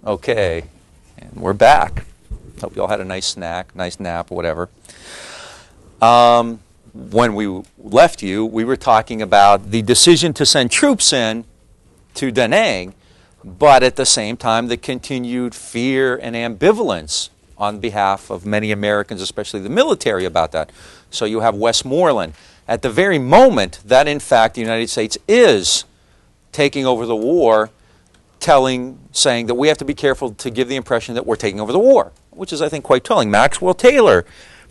Okay, and we're back. Hope you all had a nice snack, nice nap, whatever. When we left you, we were talking about the decision to send troops in to Da Nang, but at the same time, the continued fear and ambivalence on behalf of many Americans, especially the military, about that. So you have Westmoreland. At the very moment that, in fact, the United States is taking over the war, saying that we have to be careful to give the impression that we're taking over the war, which is, I think, quite telling. Maxwell Taylor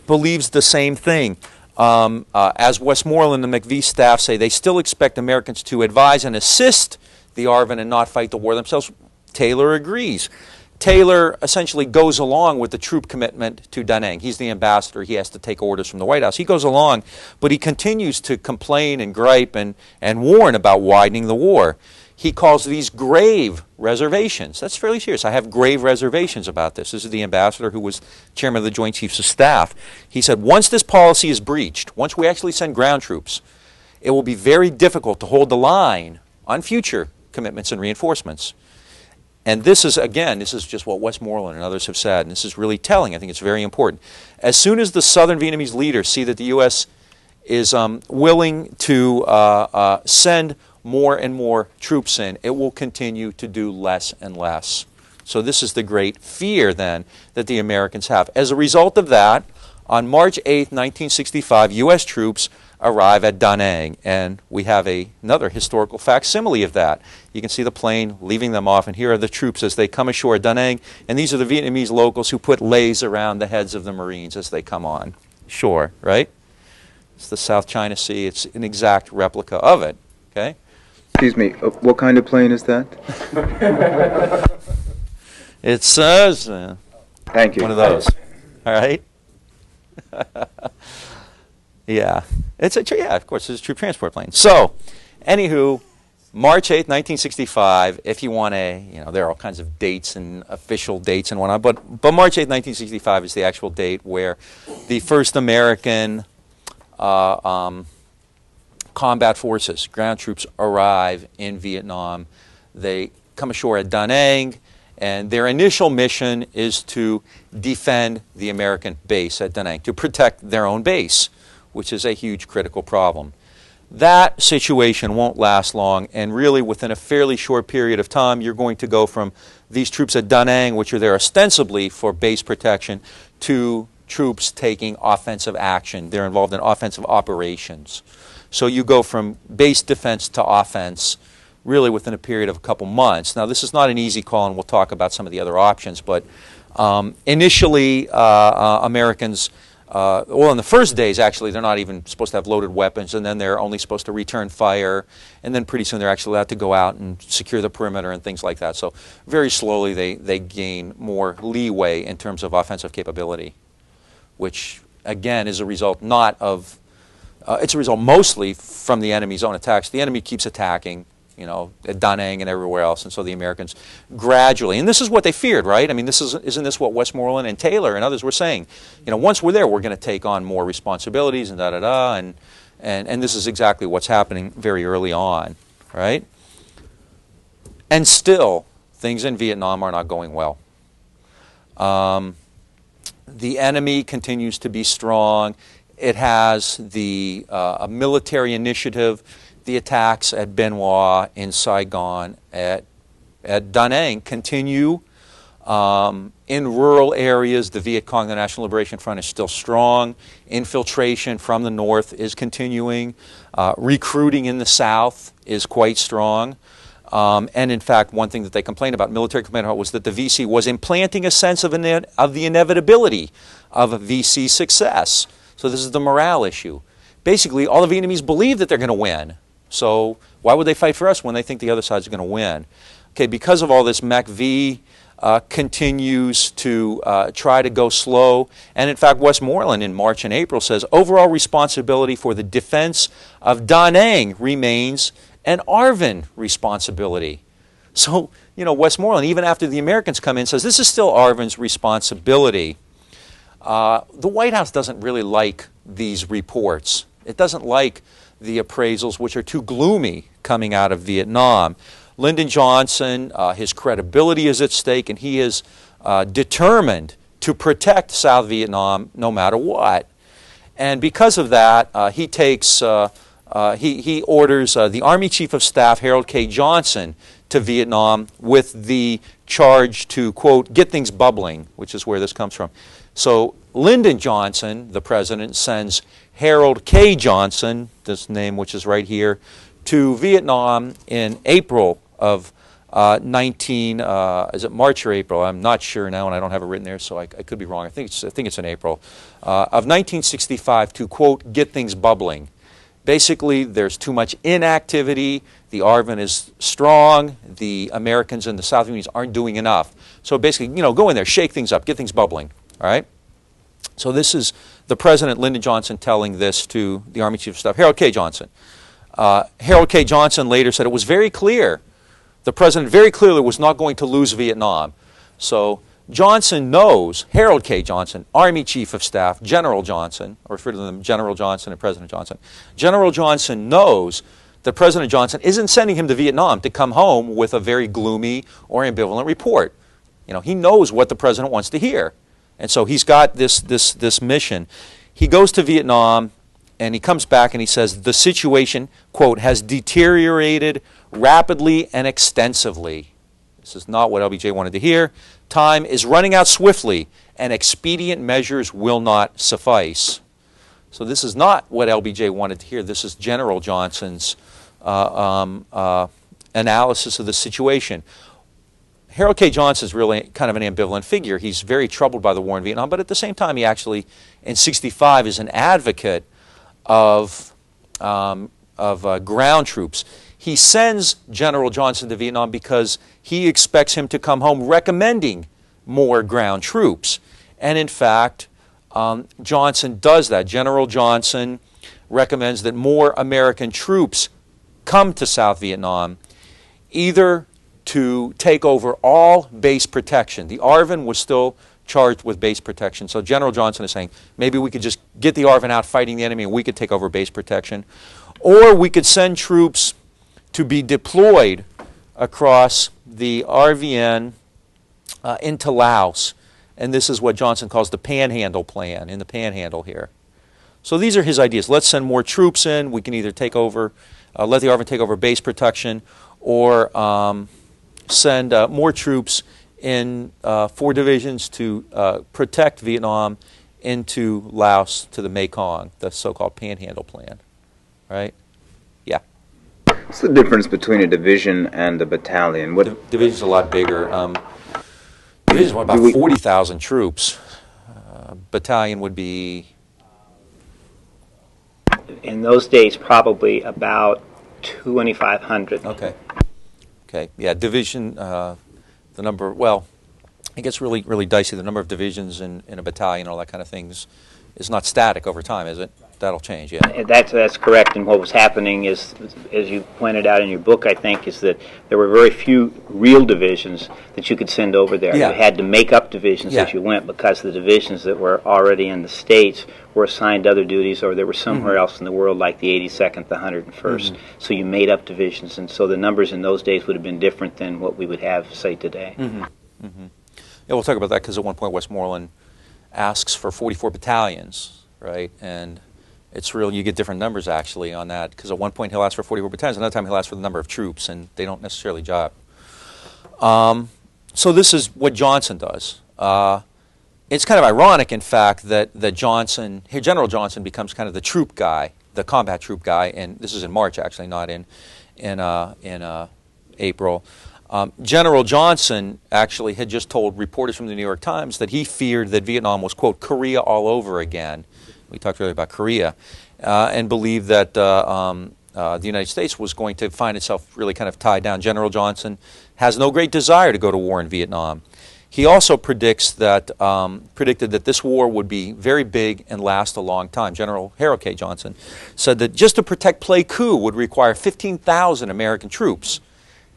believes the same thing. As Westmoreland and McVee's staff say, they still expect Americans to advise and assist the ARVN and not fight the war themselves. Taylor agrees. Taylor essentially goes along with the troop commitment to Da Nang. He's the ambassador. He has to take orders from the White House. He goes along, but he continues to complain and gripe and warn about widening the war. He calls these grave reservations. That's fairly serious. I have grave reservations about this. This is the ambassador who was chairman of the Joint Chiefs of Staff. He said, once this policy is breached, once we actually send ground troops, it will be very difficult to hold the line on future commitments and reinforcements. And this is, again, this is just what Westmoreland and others have said, and this is really telling. I think it's very important. As soon as the southern Vietnamese leaders see that the U.S. is willing to send more and more troops in, it will continue to do less and less. So this is the great fear, then, that the Americans have. As a result of that, on March 8th, 1965, U.S. troops arrive at Da Nang, and we have another historical facsimile of that. You can see the plane leaving them off, and here are the troops as they come ashore at Da Nang, and these are the Vietnamese locals who put leis around the heads of the Marines as they come on shore, right? It's the South China Sea. It's an exact replica of it, okay? Excuse me, what kind of plane is that? It says Thank you. One of those, all right? Yeah, of course, it's a troop transport plane. So, anywho, March 8th, 1965, if you want there are all kinds of dates and official dates and whatnot, but March 8th, 1965 is the actual date where the first American combat forces, ground troops, arrive in Vietnam. They come ashore at Da Nang, and their initial mission is to defend the American base at Da Nang, to protect their own base, which is a huge critical problem. That situation won't last long, and really within a fairly short period of time, you're going to go from these troops at Da Nang, which are there ostensibly for base protection, to troops taking offensive action. They're involved in offensive operations. So you go from base defense to offense really within a period of a couple months. Now, this is not an easy call, and we'll talk about some of the other options, but initially Americans, well, in the first days, actually, they're not even supposed to have loaded weapons, and then they're only supposed to return fire, and then pretty soon they're actually allowed to go out and secure the perimeter and things like that. So very slowly they gain more leeway in terms of offensive capability, which, again, is a result not of it's a result mostly from the enemy's own attacks. The enemy keeps attacking, at Da Nang and everywhere else, and so the Americans gradually, and this is what they feared, right? I mean, isn't this what Westmoreland and Taylor and others were saying? Once we're there, we're going to take on more responsibilities and da-da-da, and this is exactly what's happening very early on, right? And still, things in Vietnam are not going well. The enemy continues to be strong. It has the military initiative, the attacks at Bien Hoa, in Saigon, at Da Nang continue. In rural areas, the Viet Cong, the National Liberation Front, is still strong. Infiltration from the north is continuing. Recruiting in the south is quite strong. And in fact, one thing that they complained about, military complained about, was that the VC was implanting a sense of the inevitability of VC success. So this is the morale issue. Basically, all the Vietnamese believe that they're going to win. So why would they fight for us when they think the other side's going to win? Okay, because of all this, McV continues to try to go slow. And in fact, Westmoreland in March and April says, overall responsibility for the defense of Da Nang remains an ARVN responsibility. So, Westmoreland, even after the Americans come in, says this is still ARVN's responsibility. The White House doesn't really like these reports. It doesn't like the appraisals, which are too gloomy, coming out of Vietnam. Lyndon Johnson, his credibility is at stake, and he is determined to protect South Vietnam no matter what. And because of that, he orders the Army Chief of Staff, Harold K. Johnson, to Vietnam with the charge to, quote, get things bubbling, which is where this comes from. So Lyndon Johnson, the president, sends Harold K. Johnson, this name which is right here, to Vietnam in April of is it March or April? I'm not sure now, and I don't have it written there, so I could be wrong. I think it's in April of 1965 to, quote, get things bubbling. Basically, there's too much inactivity. The ARVN is strong. The Americans and the South Vietnamese aren't doing enough. So basically, you know, go in there, shake things up, get things bubbling. All right. So this is the President, Lyndon Johnson, telling this to the Army Chief of Staff, Harold K. Johnson. Harold K. Johnson later said it was very clear. The President very clearly was not going to lose Vietnam. So Johnson knows, Harold K. Johnson, Army Chief of Staff, General Johnson, I refer to them General Johnson and President Johnson. General Johnson knows that President Johnson isn't sending him to Vietnam to come home with a very gloomy or ambivalent report. You know, he knows what the President wants to hear. And so he's got this mission. He goes to Vietnam and he comes back and he says the situation, quote, has deteriorated rapidly and extensively. This is not what LBJ wanted to hear. Time is running out swiftly, and expedient measures will not suffice. So this is not what LBJ wanted to hear. This is General Johnson's analysis of the situation. Harold K. Johnson is really kind of an ambivalent figure. He's very troubled by the war in Vietnam, but at the same time, he actually, in '65, is an advocate of ground troops. He sends General Johnson to Vietnam because he expects him to come home recommending more ground troops. And in fact, Johnson does that. General Johnson recommends that more American troops come to South Vietnam, either to take over all base protection. The ARVN was still charged with base protection. So General Johnson is saying, maybe we could just get the ARVN out fighting the enemy and we could take over base protection. Or we could send troops to be deployed across the RVN into Laos. And this is what Johnson calls the Panhandle Plan, in the Panhandle here. So these are his ideas. Let's send more troops in. We can either take over, let the ARVN take over base protection, or send more troops in 4 divisions to protect Vietnam into Laos to the Mekong, the so-called Panhandle Plan, right? Yeah. What's the difference between a division and a battalion? What Division's a lot bigger. Division's about 40,000 troops. Battalion would be... In those days, probably about 2,500. Okay. Okay. Yeah, division, the number, well, it gets really, really dicey. The number of divisions in a battalion, all that kind of things, is not static over time, is it? That'll change, yeah. That's correct. And what was happening is, as you pointed out in your book, I think, is that there were very few real divisions that you could send over there. Yeah. You had to make up divisions as you went, because the divisions that were already in the States were assigned other duties, or they were somewhere else in the world, like the 82nd, the 101st. So you made up divisions, and so the numbers in those days would have been different than what we would have, say, today. Yeah, we'll talk about that, because at one point Westmoreland asks for 44 battalions, right? And it's real, you get different numbers actually on that, because at one point he'll ask for 44 battalions, another time he'll ask for the number of troops, and they don't necessarily jibe. So this is what Johnson does. It's kind of ironic, in fact, that Johnson, here General Johnson, becomes kind of the troop guy, the combat troop guy, and this is in March actually, not in April. General Johnson actually had just told reporters from the New York Times that he feared that Vietnam was, quote, Korea all over again. We talked earlier about Korea, and believed that the United States was going to find itself really kind of tied down. General Johnson has no great desire to go to war in Vietnam. He also predicted that this war would be very big and last a long time. General Harold K. Johnson said that just to protect Pleiku would require 15,000 American troops.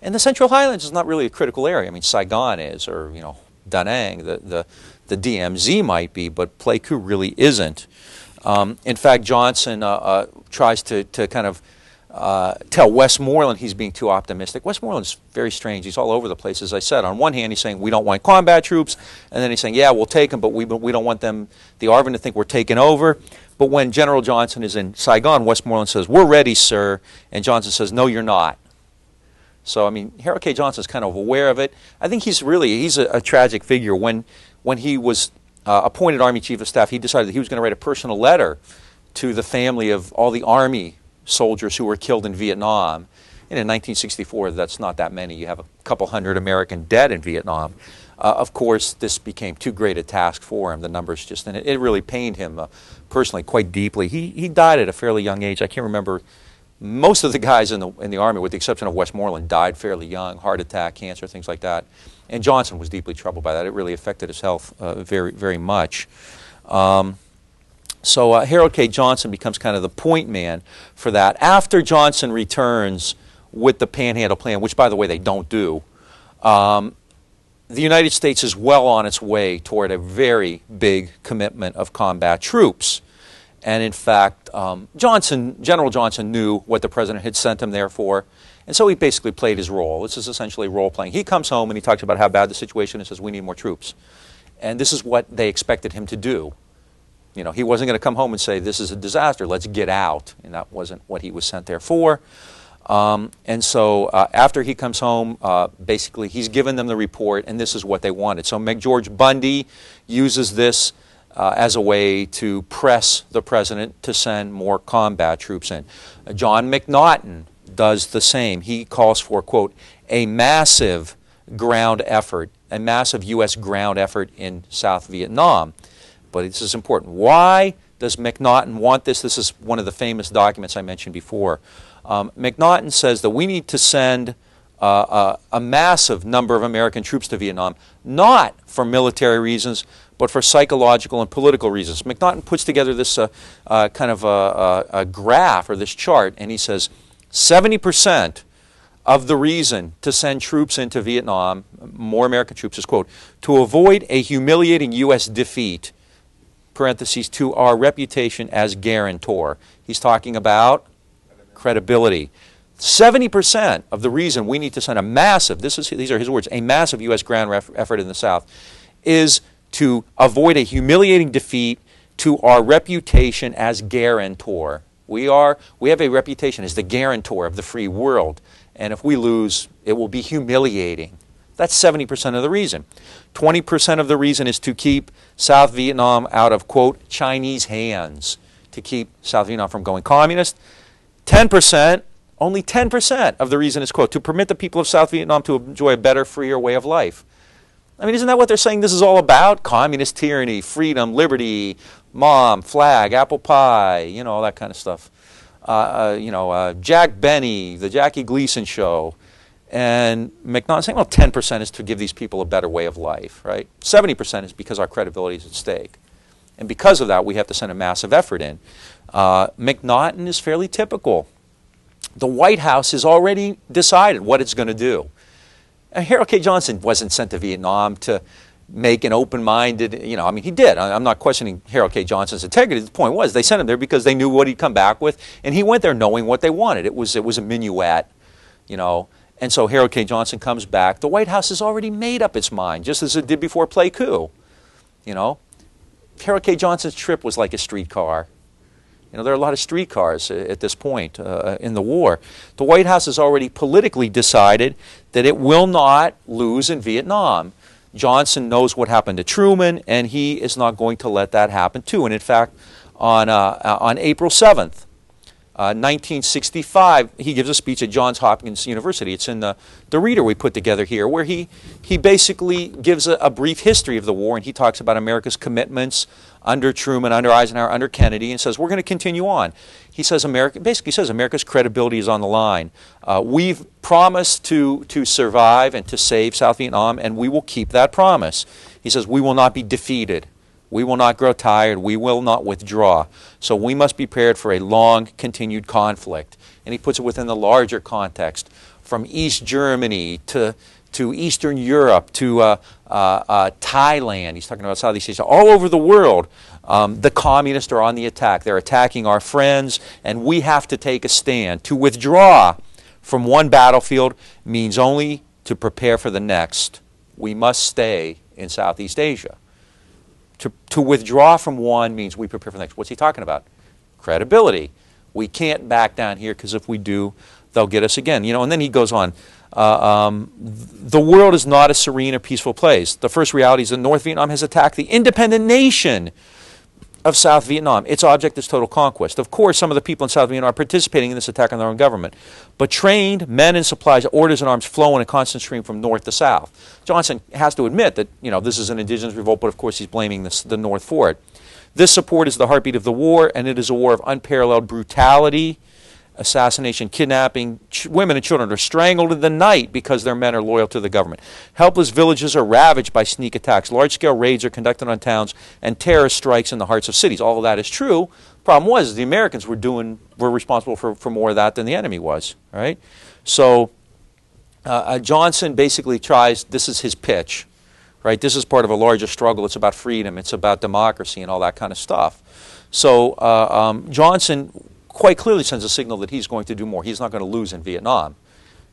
And the Central Highlands is not really a critical area. I mean, Saigon is, or, you know, Da Nang, the DMZ might be, but Pleiku really isn't. In fact, Johnson tries to kind of tell Westmoreland he's being too optimistic. Westmoreland's very strange. He's all over the place, as I said. On one hand, he's saying we don't want combat troops, and then he's saying, yeah, we'll take them, but we don't want them, the ARVN, to think we're taking over. But when General Johnson is in Saigon, Westmoreland says, we're ready, sir, and Johnson says, no, you're not. So, I mean, Harold K. Johnson's kind of aware of it. I think he's a tragic figure. When he was appointed Army Chief of Staff, he decided that he was going to write a personal letter to the family of all the Army soldiers who were killed in Vietnam. And in 1964, that's not that many. You have a couple hundred American dead in Vietnam. Of course, this became too great a task for him. The numbers just, and it really pained him personally quite deeply. He died at a fairly young age. I can't remember. Most of the guys in the Army, with the exception of Westmoreland, died fairly young, heart attack, cancer, things like that. And Johnson was deeply troubled by that. It really affected his health very, very much. So Harold K. Johnson becomes kind of the point man for that. After Johnson returns with the Panhandle Plan, which, by the way, they don't do, the United States is well on its way toward a very big commitment of combat troops. And in fact, General Johnson knew what the President had sent him there for, and so he basically played his role. This is essentially role-playing. He comes home and he talks about how bad the situation is and says, we need more troops. And this is what they expected him to do. You know, he wasn't going to come home and say, this is a disaster, let's get out. And that wasn't what he was sent there for. And so after he comes home, basically he's given them the report, and this is what they wanted. So McGeorge Bundy uses this as a way to press the President to send more combat troops in. John McNaughton does the same. He calls for, quote, a massive ground effort, a massive U.S. ground effort in South Vietnam. But this is important. Why does McNaughton want this? This is one of the famous documents I mentioned before. McNaughton says that we need to send a massive number of American troops to Vietnam, not for military reasons, but for psychological and political reasons. McNaughton puts together this kind of a graph, or this chart, and he says 70% of the reason to send troops into Vietnam, more American troops, is, quote, to avoid a humiliating U.S. defeat, parentheses, to our reputation as guarantor. He's talking about credibility. 70% of the reason we need to send a massive, these are his words, a massive U.S. ground effort in the South, is to avoid a humiliating defeat to our reputation as guarantor. We have a reputation as the guarantor of the free world, and if we lose, it will be humiliating. That's 70% of the reason. 20% of the reason is to keep South Vietnam out of, quote, Chinese hands, to keep South Vietnam from going communist. 10%, only 10% of the reason is, quote, to permit the people of South Vietnam to enjoy a better, freer way of life. I mean, isn't that what they're saying this is all about? Communist tyranny, freedom, liberty, mom, flag, apple pie, you know, all that kind of stuff. Jack Benny, the Jackie Gleason show. And McNaughton saying, well, 10% is to give these people a better way of life, right? 70% is because our credibility is at stake. And because of that, we have to send a massive effort in. McNaughton is fairly typical. The White House has already decided what it's going to do. Harold K. Johnson wasn't sent to Vietnam to make an open-minded, you know, I mean, he did. I'm not questioning Harold K. Johnson's integrity. The point was they sent him there because they knew what he'd come back with, and he went there knowing what they wanted. It was a minuet, you know. And so Harold K. Johnson comes back. The White House has already made up its mind, just as it did before Play Coup, you know. Harold K. Johnson's trip was like a streetcar. You know, there are a lot of streetcars at this point in the war. The White House has already politically decided that it will not lose in Vietnam. Johnson knows what happened to Truman, and he is not going to let that happen too. And in fact, on April 7th, 1965, he gives a speech at Johns Hopkins University. It's in the reader we put together here, where he basically gives a brief history of the war, and he talks about America's commitments under Truman, under Eisenhower, under Kennedy, and says, we're going to continue on. He says, basically says America's credibility is on the line. We've promised to survive and to save South Vietnam, and we will keep that promise. He says, we will not be defeated. We will not grow tired. We will not withdraw. So we must be prepared for a long, continued conflict. And he puts it within the larger context, from East Germany to to Eastern Europe, to Thailand. He's talking about Southeast Asia. All over the world, the communists are on the attack. They're attacking our friends, and we have to take a stand. To withdraw from one battlefield means only to prepare for the next. We must stay in Southeast Asia. To withdraw from one means we prepare for the next. What's he talking about? Credibility. We can't back down here because if we do, they'll get us again. You know, and then he goes on. The world is not a serene or peaceful place. The first reality is that North Vietnam has attacked the independent nation of South Vietnam. Its object is total conquest. Of course, some of the people in South Vietnam are participating in this attack on their own government, but trained men and supplies, orders and arms flow in a constant stream from north to south. Johnson has to admit that, you know, this is an indigenous revolt, but of course he's blaming the North for it. This support is the heartbeat of the war, and it is a war of unparalleled brutality. Assassination, kidnapping, women and children are strangled in the night because their men are loyal to the government. Helpless villages are ravaged by sneak attacks. Large-scale raids are conducted on towns, and terrorist strikes in the hearts of cities. All of that is true. Problem was the Americans were responsible for more of that than the enemy was. Right? So Johnson basically tries. This is his pitch. Right? This is part of a larger struggle. It's about freedom. It's about democracy and all that kind of stuff. So Johnson quite clearly sends a signal that he's going to do more. He's not going to lose in Vietnam.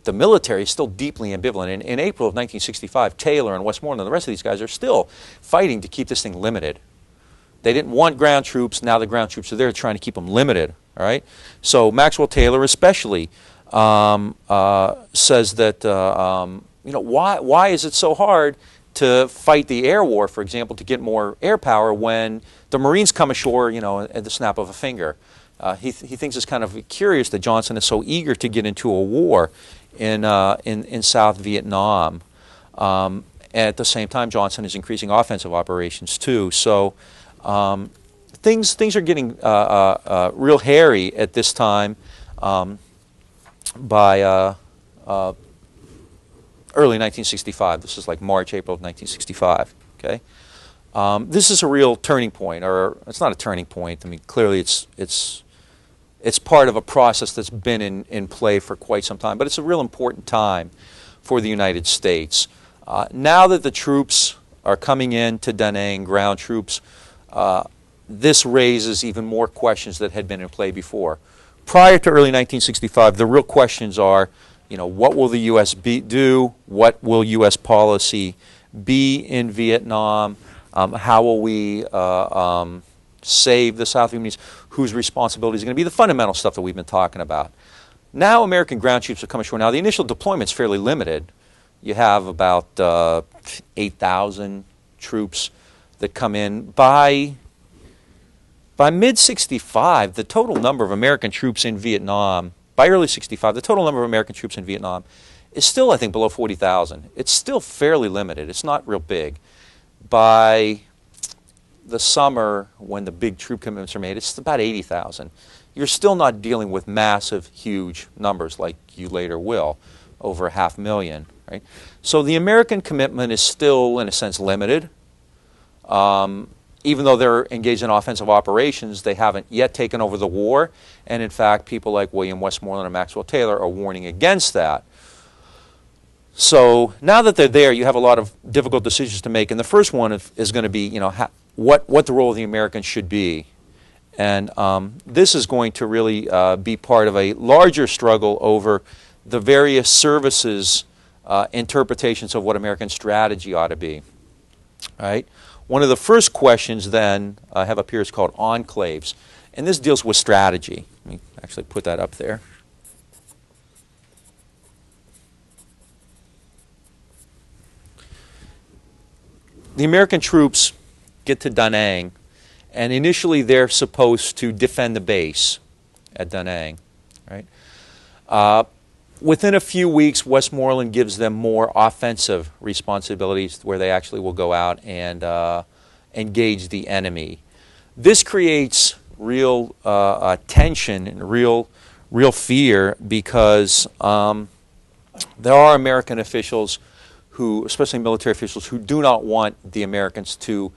The military is still deeply ambivalent. In April of 1965, Taylor and Westmoreland and the rest of these guys are still fighting to keep this thing limited. They didn't want ground troops. Now the ground troops are there trying to keep them limited. All right. So Maxwell Taylor especially says that you know, why is it so hard to fight the air war, for example, to get more air power when the Marines come ashore, you know, at the snap of a finger. He thinks it's kind of curious that Johnson is so eager to get into a war in South Vietnam. At the same time, Johnson is increasing offensive operations too. So things are getting real hairy at this time by early 1965. This is like March, April of 1965. Okay. This is a real turning point, or it's not a turning point. I mean, clearly it's part of a process that's been in play for quite some time, but it's a real important time for the United States. Now that the troops are coming in to Da Nang, ground troops, this raises even more questions that had been in play before. Prior to early 1965, the real questions are, you know, what will the U.S. do? What will U.S. policy be in Vietnam? How will we save the South Vietnamese? Whose responsibility is going to be? The fundamental stuff that we've been talking about. Now American ground troops are coming ashore. Now the initial deployment is fairly limited. You have about 8,000 troops that come in. By mid-65, the total number of American troops in Vietnam, by early 65, the total number of American troops in Vietnam is still, I think, below 40,000. It's still fairly limited. It's not real big. By the summer, when the big troop commitments are made, it's about 80,000. You're still not dealing with massive, huge numbers like you later will, over 500,000. Right? So the American commitment is still, in a sense, limited. Even though they're engaged in offensive operations, they haven't yet taken over the war. And in fact, people like William Westmoreland and Maxwell Taylor are warning against that. So now that they're there, you have a lot of difficult decisions to make. And the first one is going to be, you know, what the role of the Americans should be. And this is going to really be part of a larger struggle over the various services' interpretations of what American strategy ought to be. All right? One of the first questions then I have up here is called Enclaves. And this deals with strategy. Let me actually put that up there. The American troops get to Da Nang, and initially they're supposed to defend the base at Da Nang. Right? Within a few weeks, Westmoreland gives them more offensive responsibilities where they actually will go out and engage the enemy. This creates real tension and real fear because there are American officials who, especially military officials, who do not want the Americans to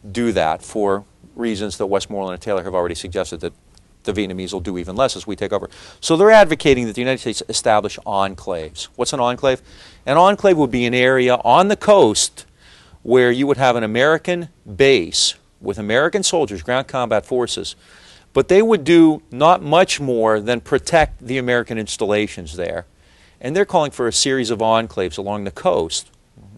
do that for reasons that Westmoreland and Taylor have already suggested, that the Vietnamese will do even less as we take over. So they're advocating that the United States establish enclaves. What's an enclave? An enclave would be an area on the coast where you would have an American base with American soldiers, ground combat forces, but they would do not much more than protect the American installations there. And they're calling for a series of enclaves along the coast.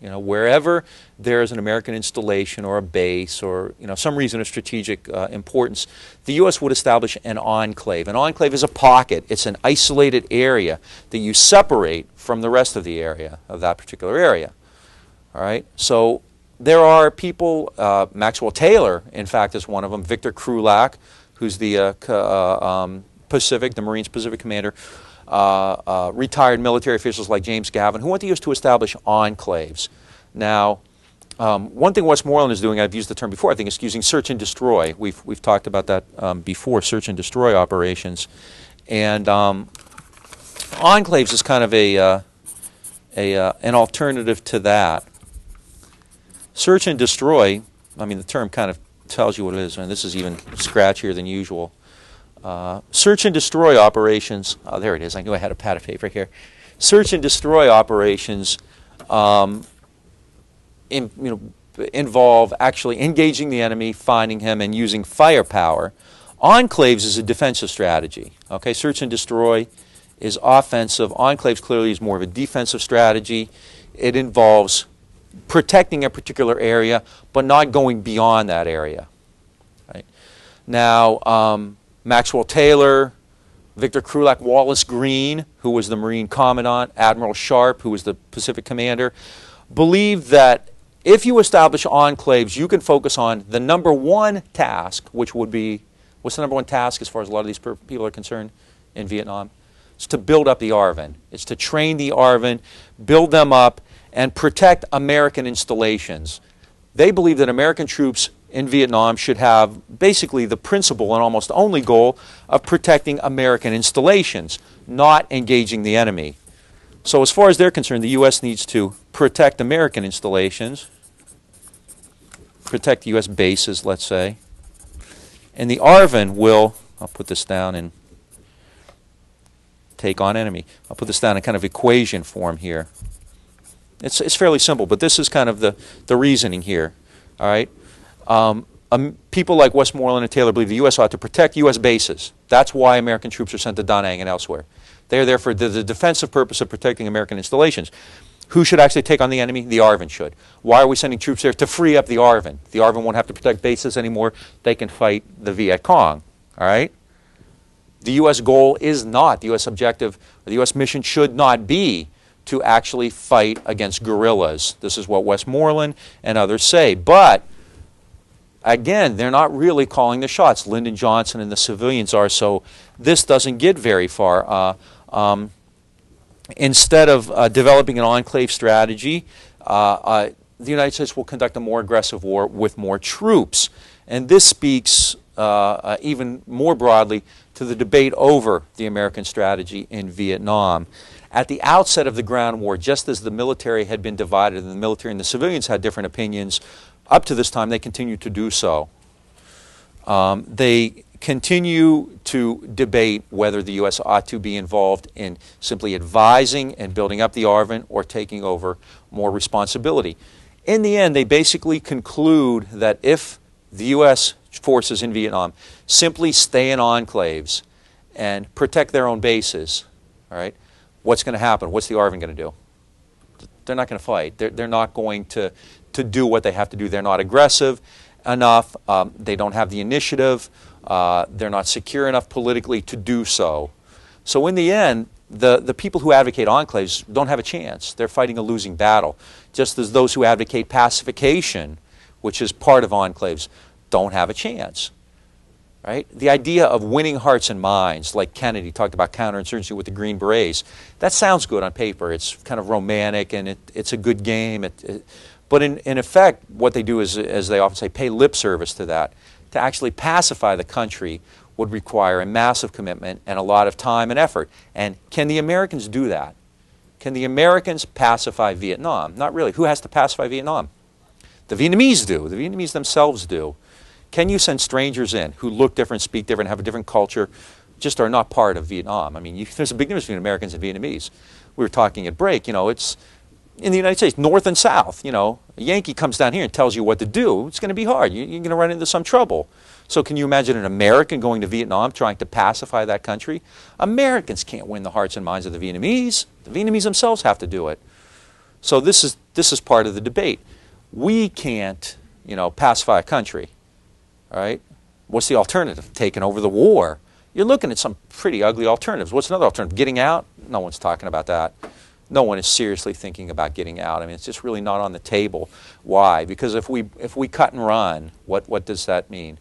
You know, wherever there's an American installation or a base or, you know, some reason of strategic importance, the U.S. would establish an enclave. An enclave is a pocket. It's an isolated area that you separate from the rest of the area, of that particular area. All right? So there are people, Maxwell Taylor, in fact, is one of them, Victor Krulak, who's the the Marines Pacific commander, retired military officials like James Gavin, who want the U.S. to establish enclaves. Now, one thing Westmoreland is doing, I've used the term before, I think it's using search and destroy. We've talked about that before, search and destroy operations. And enclaves is kind of an alternative to that. Search and destroy, I mean, the term kind of tells you what it is, and this is even scratchier than usual. Search and destroy operations, oh, there it is, I knew I had a pad of paper here. Search and destroy operations involve actually engaging the enemy, finding him, and using firepower. Enclaves is a defensive strategy. Okay, search and destroy is offensive. Enclaves clearly is more of a defensive strategy. It involves protecting a particular area, but not going beyond that area. Right? Now, Maxwell Taylor, Victor Krulak, Wallace Green, who was the Marine Commandant, Admiral Sharp, who was the Pacific Commander, believed that if you establish enclaves, you can focus on the number one task, which would be, what's the number one task as far as a lot of these people are concerned in Vietnam? It's to build up the ARVN. It's to train the ARVN, build them up, and protect American installations. They believe that American troops in Vietnam should have basically the principal and almost only goal of protecting American installations, not engaging the enemy. So as far as they're concerned, the U.S. needs to protect American installations, protect U.S. bases, let's say, and the ARVN will, I'll put this down and take on enemy. I'll put this down in kind of equation form here. It's fairly simple, but this is kind of the reasoning here. All right. People like Westmoreland and Taylor believe the U.S. ought to protect U.S. bases. That's why American troops are sent to Da Nang and elsewhere. They are there for the defensive purpose of protecting American installations. Who should actually take on the enemy? The ARVN should. Why are we sending troops there? To free up the ARVN. The ARVN won't have to protect bases anymore. They can fight the Viet Cong. All right? The U.S. goal is not, the U.S. objective, or the U.S. mission should not be to actually fight against guerrillas. This is what Westmoreland and others say. But again, they're not really calling the shots. Lyndon Johnson and the civilians are, so this doesn't get very far. Instead of developing an enclave strategy, the United States will conduct a more aggressive war with more troops. And this speaks even more broadly to the debate over the American strategy in Vietnam. At the outset of the ground war, just as the military had been divided and the military and the civilians had different opinions, up to this time they continue to do so. They continue to debate whether the U.S. ought to be involved in simply advising and building up the ARVN or taking over more responsibility. In the end, they basically conclude that if the U.S. forces in Vietnam simply stay in enclaves and protect their own bases, all right, what's going to happen? What's the ARVN going to do? They're not going to fight. They're not going to do what they have to do. They're not aggressive enough. They don't have the initiative. They're not secure enough politically to do so. So in the end, the people who advocate enclaves don't have a chance. They're fighting a losing battle. Just as those who advocate pacification, which is part of enclaves, don't have a chance. Right? The idea of winning hearts and minds, like Kennedy talked about counterinsurgency with the Green Berets, that sounds good on paper. It's kind of romantic and it's a good game. But in effect, what they do is, as they often say, pay lip service to that. To actually pacify the country would require a massive commitment and a lot of time and effort. And can the Americans do that? Can the Americans pacify Vietnam? Not really. Who has to pacify Vietnam? The Vietnamese do. The Vietnamese themselves do. Can you send strangers in who look different, speak different, have a different culture, just are not part of Vietnam? I mean, there's a big difference between Americans and Vietnamese. We were talking at break, you know, it's in the United States, north and south, you know, a Yankee comes down here and tells you what to do, it's going to be hard. You're going to run into some trouble. So can you imagine an American going to Vietnam trying to pacify that country? Americans can't win the hearts and minds of the Vietnamese. The Vietnamese themselves have to do it. So this is part of the debate. We can't, you know, pacify a country, all right? What's the alternative? Taking over the war. You're looking at some pretty ugly alternatives. What's another alternative? Getting out? No one's talking about that. No one is seriously thinking about getting out. I mean, it's just really not on the table. Why? Because if we cut and run, what does that mean?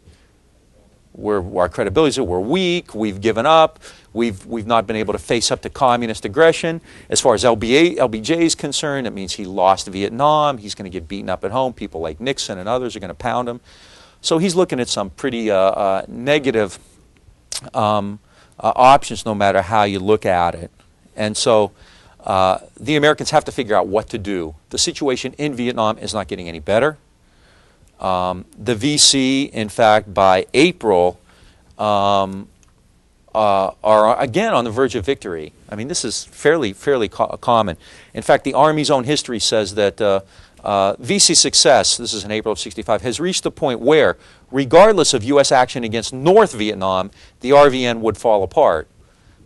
Our credibility, we're weak, we've given up, we've not been able to face up to communist aggression. As far as LBJ is concerned, it means he lost Vietnam, he's going to get beaten up at home, people like Nixon and others are going to pound him. So he's looking at some pretty negative options no matter how you look at it. And so the Americans have to figure out what to do. The situation in Vietnam is not getting any better. The VC, in fact, by April, are again on the verge of victory. I mean, this is fairly common. In fact, the Army's own history says that VC success, this is in April of '65, has reached the point where, regardless of U.S. action against North Vietnam, the RVN would fall apart.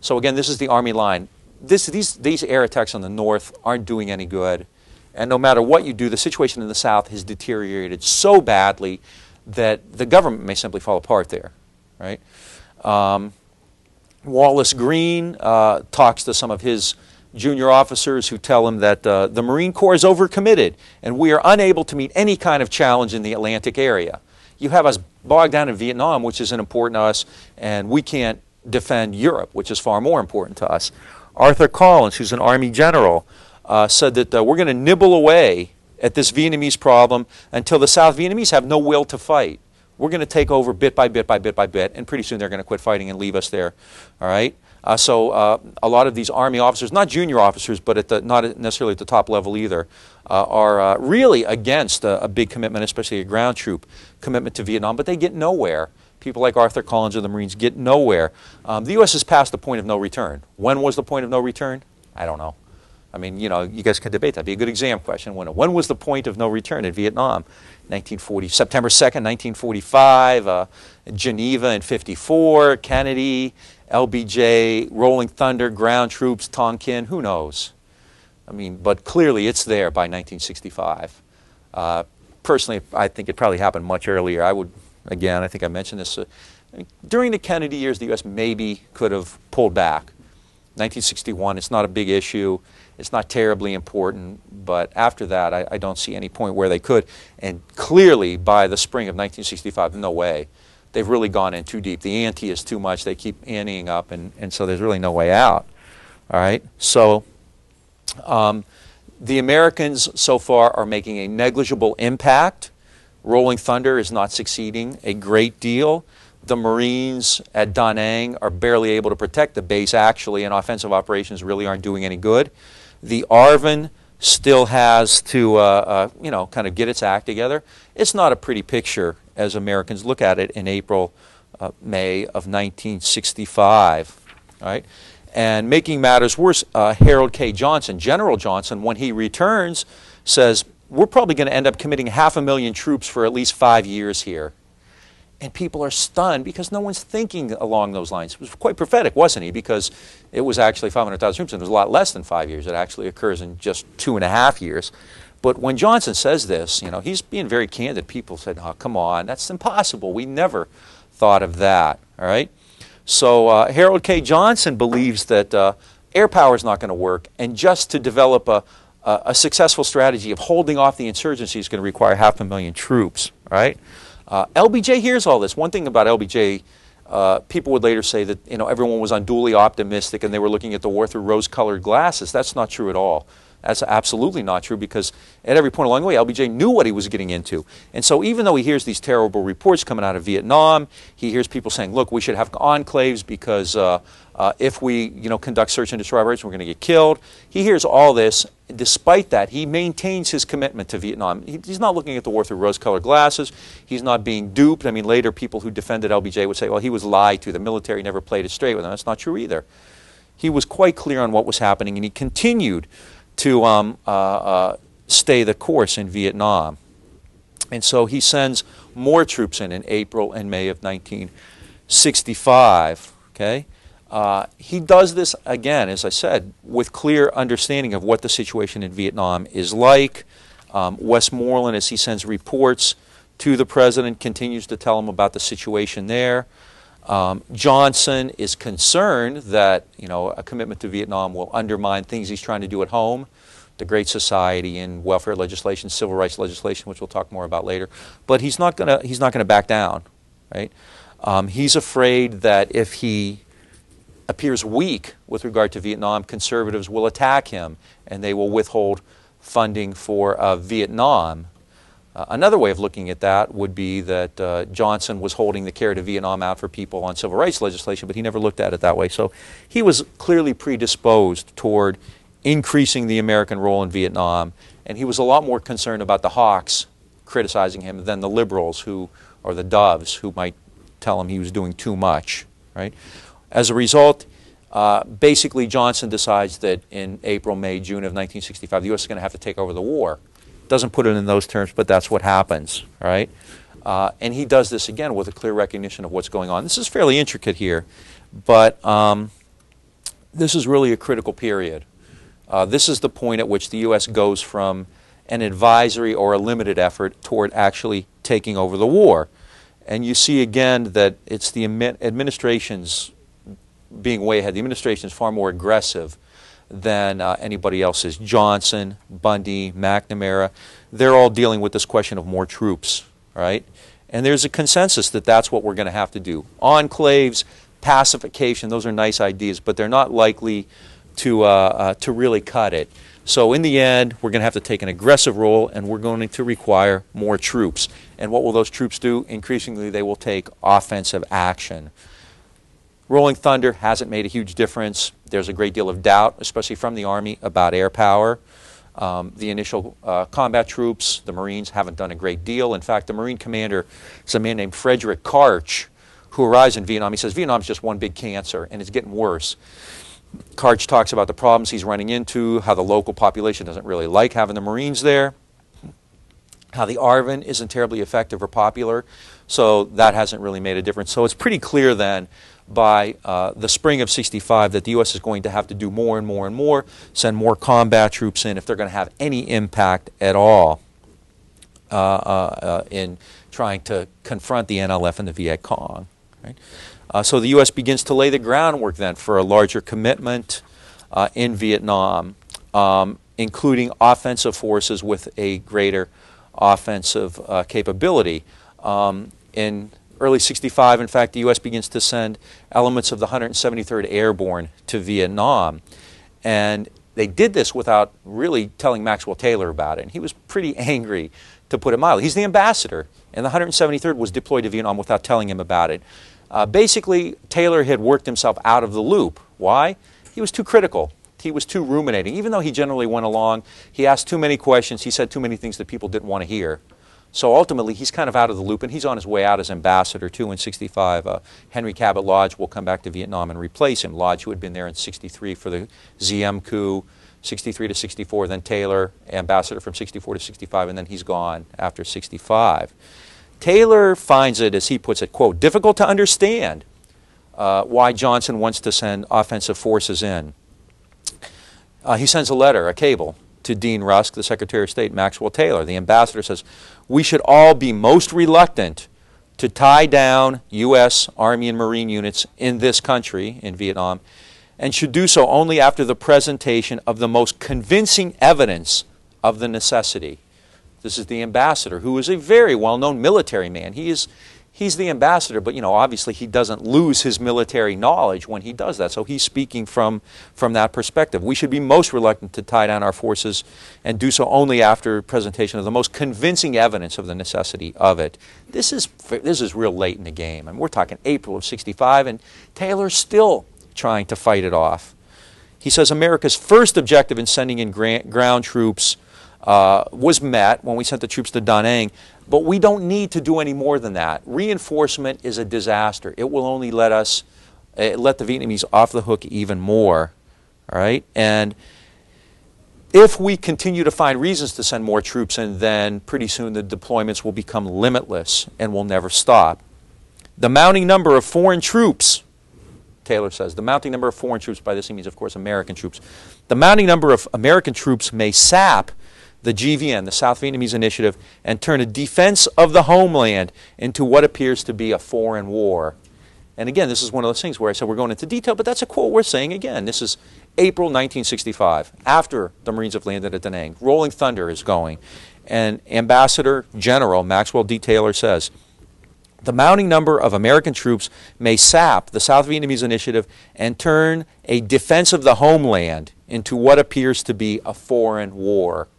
So again, this is the Army line. These air attacks on the North aren't doing any good. And no matter what you do, the situation in the South has deteriorated so badly that the government may simply fall apart there, right? Wallace Green talks to some of his junior officers who tell him that the Marine Corps is overcommitted and we are unable to meet any kind of challenge in the Atlantic area. You have us bogged down in Vietnam, which isn't important to us, and we can't defend Europe, which is far more important to us. Arthur Collins, who's an Army general, said that we're going to nibble away at this Vietnamese problem until the South Vietnamese have no will to fight. We're going to take over bit by bit by bit by bit, and pretty soon they're going to quit fighting and leave us there. All right. So a lot of these Army officers, not junior officers, but not necessarily at the top level either, are really against a big commitment, especially a ground troop commitment to Vietnam. But they get nowhere. People like Arthur Collins of the Marines get nowhere. The U.S. has passed the point of no return. When was the point of no return? I don't know. I mean, you know, you guys can debate that. That'd be a good exam question. When was the point of no return in Vietnam? September 2nd, 1945, Geneva in 54, Kennedy, LBJ, Rolling Thunder, ground troops, Tonkin, who knows? I mean, but clearly it's there by 1965. Personally, I think it probably happened much earlier. I think I mentioned this. During the Kennedy years, the U.S. maybe could have pulled back. 1961, it's not a big issue. It's not terribly important, but after that, I don't see any point where they could. And clearly, by the spring of 1965, no way. They've really gone in too deep. The ante is too much. They keep anteing up, and so there's really no way out. All right? So the Americans so far are making a negligible impact. Rolling Thunder is not succeeding a great deal. The Marines at Da Nang are barely able to protect the base, actually, and offensive operations really aren't doing any good. The ARVN still has to, you know, kind of get its act together. It's not a pretty picture as Americans look at it in April, May of 1965. All right? And making matters worse, Harold K. Johnson, General Johnson, when he returns, says, we're probably going to end up committing 500,000 troops for at least 5 years here. And people are stunned because no one's thinking along those lines. It was quite prophetic, wasn't he? Because it was actually 500,000 troops, and it was a lot less than 5 years. It actually occurs in just 2.5 years. But when Johnson says this, you know, he's being very candid. People said, oh, come on, that's impossible. We never thought of that, all right? So Harold K. Johnson believes that air power is not going to work, and just to develop a successful strategy of holding off the insurgency is going to require 500,000 troops, right? LBJ hears all this. One thing about LBJ, people would later say that, you know, everyone was unduly optimistic and they were looking at the war through rose-colored glasses. That's not true at all. That's absolutely not true, because at every point along the way, LBJ knew what he was getting into. And so even though he hears these terrible reports coming out of Vietnam, he hears people saying, look, we should have enclaves because if we conduct search and destroy operations, we're going to get killed. He hears all this. Despite that, he maintains his commitment to Vietnam. He's not looking at the war through rose-colored glasses. He's not being duped. I mean, later people who defended LBJ would say, well, he was lied to. The military never played it straight with him. That's not true either. He was quite clear on what was happening, and he continued to stay the course in Vietnam. And so he sends more troops in April and May of 1965. Okay? He does this, again, as I said, with clear understanding of what the situation in Vietnam is like. Westmoreland, as he sends reports to the president, continues to tell him about the situation there. Johnson is concerned that a commitment to Vietnam will undermine things he's trying to do at home, the Great Society and welfare legislation, civil rights legislation, which we'll talk more about later. But he's not gonna back down, right? He's afraid that if he appears weak with regard to Vietnam, conservatives will attack him and they will withhold funding for Vietnam. Another way of looking at that would be that Johnson was holding the carrot of Vietnam out for people on civil rights legislation, but he never looked at it that way. So he was clearly predisposed toward increasing the American role in Vietnam, and he was a lot more concerned about the hawks criticizing him than the liberals or the doves who might tell him he was doing too much, right? As a result, basically Johnson decides that in April, May, June of 1965, the U.S. is going to have to take over the war. Doesn't put it in those terms, but that's what happens, right? And he does this again with a clear recognition of what's going on. This is fairly intricate here, but this is really a critical period. This is the point at which the U.S. goes from an advisory or a limited effort toward actually taking over the war. And you see again that it's the administration's being way ahead. The administration is far more aggressive than anybody else's. Johnson, Bundy, McNamara, they're all dealing with this question of more troops, right? And there's a consensus that that's what we're going to have to do. Enclaves, pacification, those are nice ideas, but they're not likely to really cut it. So in the end, we're going to have to take an aggressive role, and we're going to require more troops. And what will those troops do? Increasingly, they will take offensive action. Rolling Thunder hasn't made a huge difference. There's a great deal of doubt, especially from the Army, about air power. The initial combat troops, the Marines, haven't done a great deal. In fact, the Marine commander is a man named Frederick Karch, who arrives in Vietnam. He says, Vietnam's just one big cancer, and it's getting worse. Karch talks about the problems he's running into, how the local population doesn't really like having the Marines there, how the ARVN isn't terribly effective or popular, so that hasn't really made a difference. So it's pretty clear then by the spring of '65 that the U.S. is going to have to do more and more and more, send more combat troops in if they're going to have any impact at all in trying to confront the NLF and the Viet Cong. Right? So the U.S. begins to lay the groundwork then for a larger commitment in Vietnam, including offensive forces with a greater offensive capability. In early '65, in fact, the U.S. begins to send elements of the 173rd Airborne to Vietnam. And they did this without really telling Maxwell Taylor about it. And he was pretty angry, to put it mildly. He's the ambassador, and the 173rd was deployed to Vietnam without telling him about it. Basically, Taylor had worked himself out of the loop. Why? He was too critical. He was too ruminating. Even though he generally went along, he asked too many questions. He said too many things that people didn't want to hear. So ultimately, he's kind of out of the loop, and he's on his way out as ambassador, too, in '65. Henry Cabot Lodge will come back to Vietnam and replace him. Lodge, who had been there in '63 for the Diem coup, '63 to '64, then Taylor, ambassador from '64 to '65, and then he's gone after '65. Taylor finds it, as he puts it, quote, difficult to understand why Johnson wants to send offensive forces in. He sends a letter, a cable, to Dean Rusk, the Secretary of State, Maxwell Taylor. The ambassador says, we should all be most reluctant to tie down U.S. Army and Marine units in this country, in Vietnam, and should do so only after the presentation of the most convincing evidence of the necessity. This is the ambassador, who is a very well-known military man. He he's the ambassador, but obviously he doesn't lose his military knowledge when he does that. So he's speaking from that perspective. We should be most reluctant to tie down our forces and do so only after presentation of the most convincing evidence of the necessity of it. This is real late in the game. I mean, we're talking April of '65, and Taylor's still trying to fight it off. He says America's first objective in sending in ground troops was met when we sent the troops to Da Nang, but we don't need to do any more than that. Reinforcement is a disaster. It will only let the Vietnamese off the hook even more. All right? And if we continue to find reasons to send more troops in, then pretty soon the deployments will become limitless and will never stop. The mounting number of foreign troops, Taylor says, the mounting number of foreign troops, by this he means, of course, American troops. The mounting number of American troops may sap the GVN, the South Vietnamese Initiative, and turn a defense of the homeland into what appears to be a foreign war. And again, this is one of those things where I said we're going into detail, but that's a quote we're saying again. This is April 1965, after the Marines have landed at Da Nang. Rolling Thunder is going. And Ambassador General Maxwell Taylor says, the mounting number of American troops may sap the South Vietnamese Initiative and turn a defense of the homeland into what appears to be a foreign war.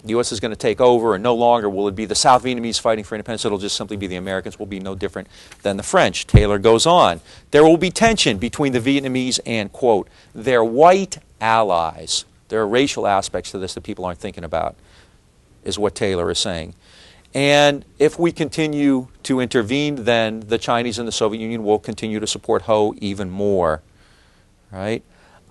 The U.S. is going to take over, and no longer will it be the South Vietnamese fighting for independence. It'll just simply be the Americans. Will be no different than the French. Taylor goes on. There will be tension between the Vietnamese and, quote, their white allies. There are racial aspects to this that people aren't thinking about, is what Taylor is saying. And if we continue to intervene, then the Chinese and the Soviet Union will continue to support Ho even more. Right?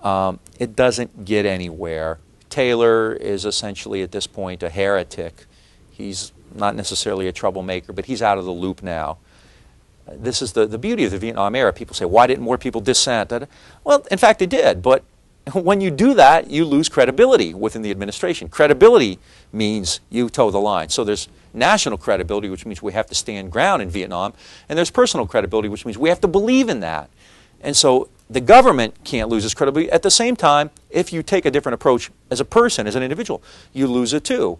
It doesn't get anywhere. Taylor is essentially at this point a heretic. He's not necessarily a troublemaker, but he's out of the loop now. This is the beauty of the Vietnam era. People say, why didn't more people dissent? Well, in fact, they did. But when you do that, you lose credibility within the administration. Credibility means you toe the line. So there's national credibility, which means we have to stand ground in Vietnam. And there's personal credibility, which means we have to believe in that. And so the government can't lose its credibility. At the same time, if you take a different approach as a person, as an individual, you lose it too.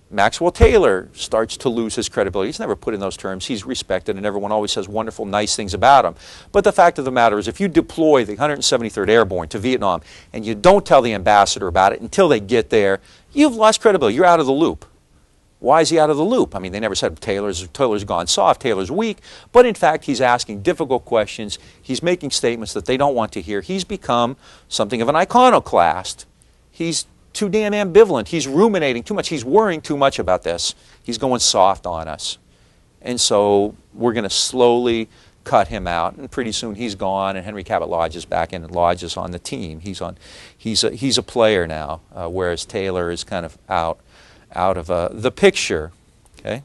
Maxwell Taylor starts to lose his credibility. He's never put in those terms. He's respected, and everyone always says wonderful, nice things about him. But the fact of the matter is, if you deploy the 173rd Airborne to Vietnam and you don't tell the ambassador about it until they get there, you've lost credibility. You're out of the loop. Why is he out of the loop? I mean, they never said Taylor's gone soft, Taylor's weak, but in fact, he's asking difficult questions. He's making statements that they don't want to hear. He's become something of an iconoclast. He's too damn ambivalent. He's ruminating too much. He's worrying too much about this. He's going soft on us. And so we're going to slowly cut him out, and pretty soon he's gone, and Henry Cabot Lodge is back in, and Lodge is on the team. He's a player now, whereas Taylor is kind of out of the picture. Okay.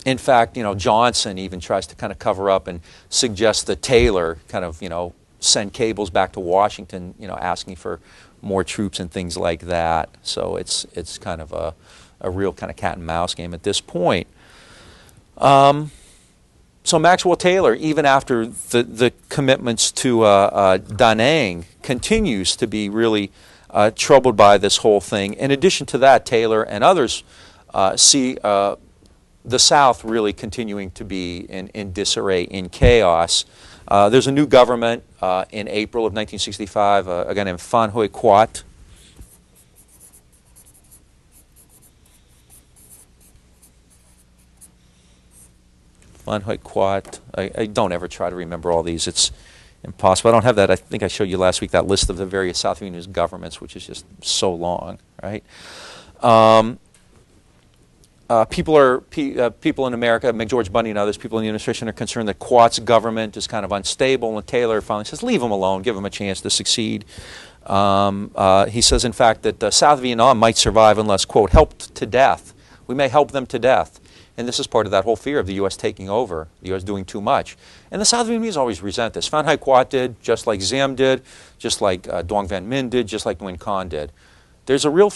In fact, Johnson even tries to kind of cover up and suggest that Taylor kind of, send cables back to Washington, asking for more troops and things like that. So it's kind of a real kind of cat and mouse game at this point. So Maxwell Taylor, even after the commitments to Da Nang, continues to be really troubled by this whole thing. In addition to that, Taylor and others see the South really continuing to be in disarray, in chaos. There's a new government in April of 1965, a guy named Phan Huy Quat. Phan Huy Quat. I don't ever try to remember all these. It's impossible. I don't have that. I think I showed you last week that list of the various South Vietnamese governments, which is just so long, right? People in America, McGeorge Bundy and others, people in the administration are concerned that Quat's government is kind of unstable, and Taylor finally says, leave him alone, give him a chance to succeed. He says, in fact, that South Vietnam might survive unless, quote, helped to death. We may help them to death. And this is part of that whole fear of the U.S. taking over, the U.S. doing too much. And the South Vietnamese always resent this. Phan Huy Quat did, just like Diem did, just like Duong Van Minh did, just like Nguyen Con did. There's a real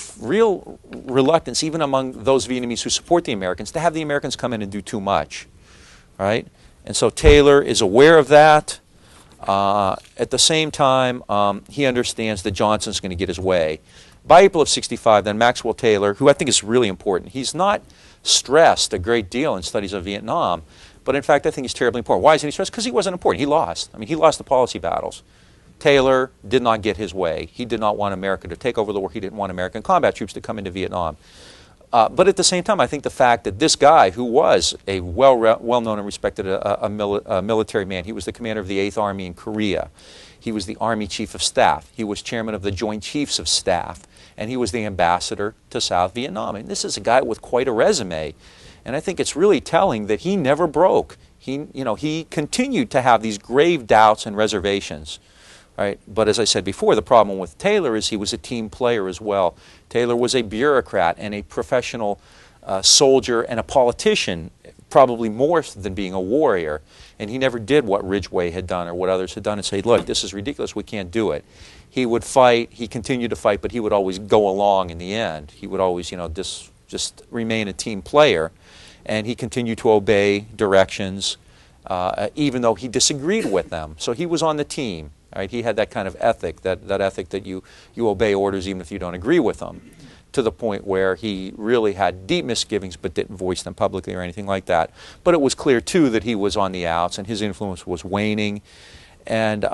reluctance, even among those Vietnamese who support the Americans, to have the Americans come in and do too much, right? And so Taylor is aware of that. At the same time, he understands that Johnson's going to get his way. By April of 65, then Maxwell Taylor, who I think is really important, he's not stressed a great deal in studies of Vietnam, but in fact I think he's terribly important. Why isn't he stressed? Because he wasn't important. He lost. I mean, he lost the policy battles. Taylor did not get his way. He did not want America to take over the war. He didn't want American combat troops to come into Vietnam. But at the same time, I think the fact that this guy, who was a well-known and respected military man, he was the commander of the 8th Army in Korea. He was the Army Chief of Staff. He was chairman of the Joint Chiefs of Staff. And he was the ambassador to South Vietnam. And this is a guy with quite a resume. And I think it's really telling that he never broke. He continued to have these grave doubts and reservations. Right? But as I said before, the problem with Taylor is he was a team player as well. Taylor was a bureaucrat and a professional soldier and a politician, probably more than being a warrior. And he never did what Ridgway had done or what others had done and say, look, this is ridiculous, we can't do it. He would fight, he continued to fight, but he would always go along in the end. He would always, just remain a team player. And he continued to obey directions, even though he disagreed with them. So he was on the team. Right? He had that kind of ethic, that ethic that you obey orders even if you don't agree with them, to the point where he really had deep misgivings but didn't voice them publicly or anything like that. But it was clear, too, that he was on the outs and his influence was waning. And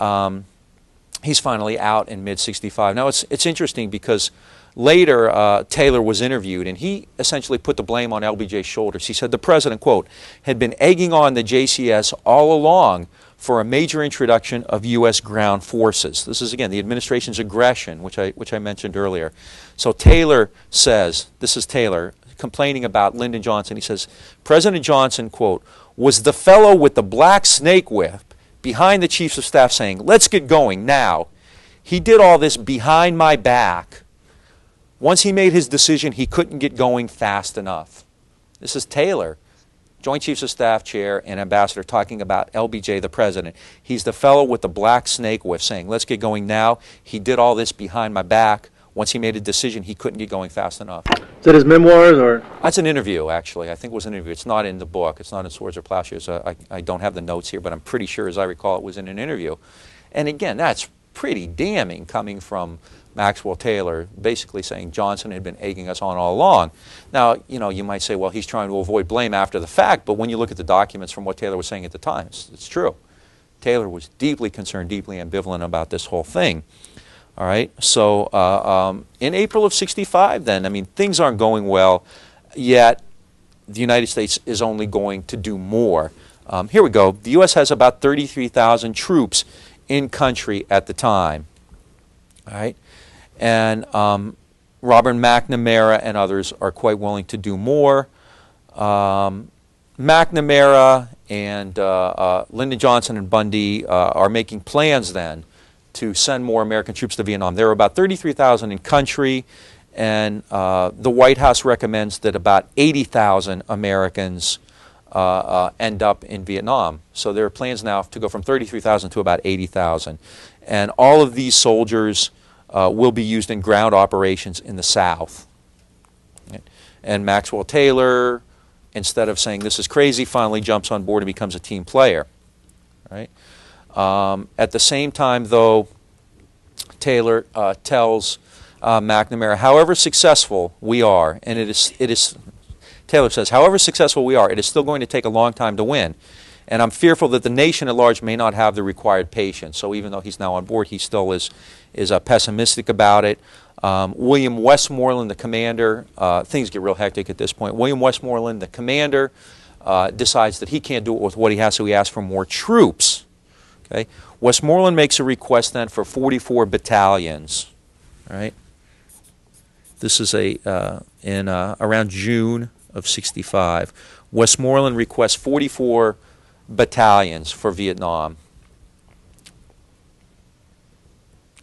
he's finally out in mid-65. Now, it's interesting because later Taylor was interviewed and he essentially put the blame on LBJ's shoulders. He said the president, quote, had been egging on the JCS all along for a major introduction of U.S. ground forces. This is, again, the administration's aggression, which I mentioned earlier. So Taylor says, this is Taylor complaining about Lyndon Johnson. He says, President Johnson, quote, was the fellow with the black snake whip behind the chiefs of staff saying, let's get going now. He did all this behind my back. Once he made his decision, he couldn't get going fast enough. This is Taylor, Joint Chiefs of Staff Chair and Ambassador, talking about LBJ, the President. He's the fellow with the black snake whip saying, let's get going now. He did all this behind my back. Once he made a decision, he couldn't get going fast enough. Is that his memoirs? Or? That's an interview, actually. I think it was an interview. It's not in the book. It's not in Swords or Plowshares. I don't have the notes here, but I'm pretty sure, as I recall, it was in an interview. And again, that's pretty damning coming from Maxwell Taylor, basically saying Johnson had been egging us on all along. Now, you might say, well, he's trying to avoid blame after the fact, but when you look at the documents from what Taylor was saying at the time, it's true. Taylor was deeply concerned, deeply ambivalent about this whole thing. All right, so in April of 65 then, I mean, things aren't going well, yet the United States is only going to do more. Here we go. The U.S. has about 33,000 troops in country at the time. All right. And Robert McNamara and others are quite willing to do more. McNamara and Lyndon Johnson and Bundy are making plans then to send more American troops to Vietnam. There are about 33,000 in country, and the White House recommends that about 80,000 Americans end up in Vietnam. So there are plans now to go from 33,000 to about 80,000. And all of these soldiers will be used in ground operations in the South. And Maxwell Taylor, instead of saying this is crazy, finally jumps on board and becomes a team player. Right? At the same time, though, Taylor tells McNamara, however successful we are, and Taylor says, however successful we are, it is still going to take a long time to win. And I'm fearful that the nation at large may not have the required patience. So even though he's now on board, he still is pessimistic about it. William Westmoreland, the commander, things get real hectic at this point. William Westmoreland, the commander, decides that he can't do it with what he has, so he asks for more troops. Okay? Westmoreland makes a request then for 44 battalions. All right? This is around June of 65. Westmoreland requests 44 battalions for Vietnam.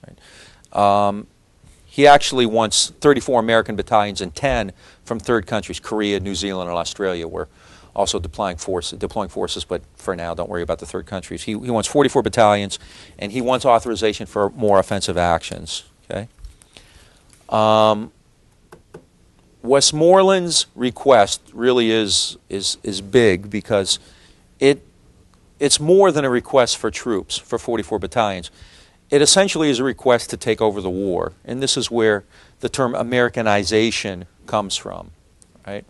Right. He actually wants 34 American battalions and 10 from third countries. Korea, New Zealand, and Australia were also deploying forces, but for now, don't worry about the third countries. He wants 44 battalions, and he wants authorization for more offensive actions. Okay. Westmoreland's request really is big because it's more than a request for troops, for 44 battalions. it essentially is a request to take over the war. And this is where the term Americanization comes from, right?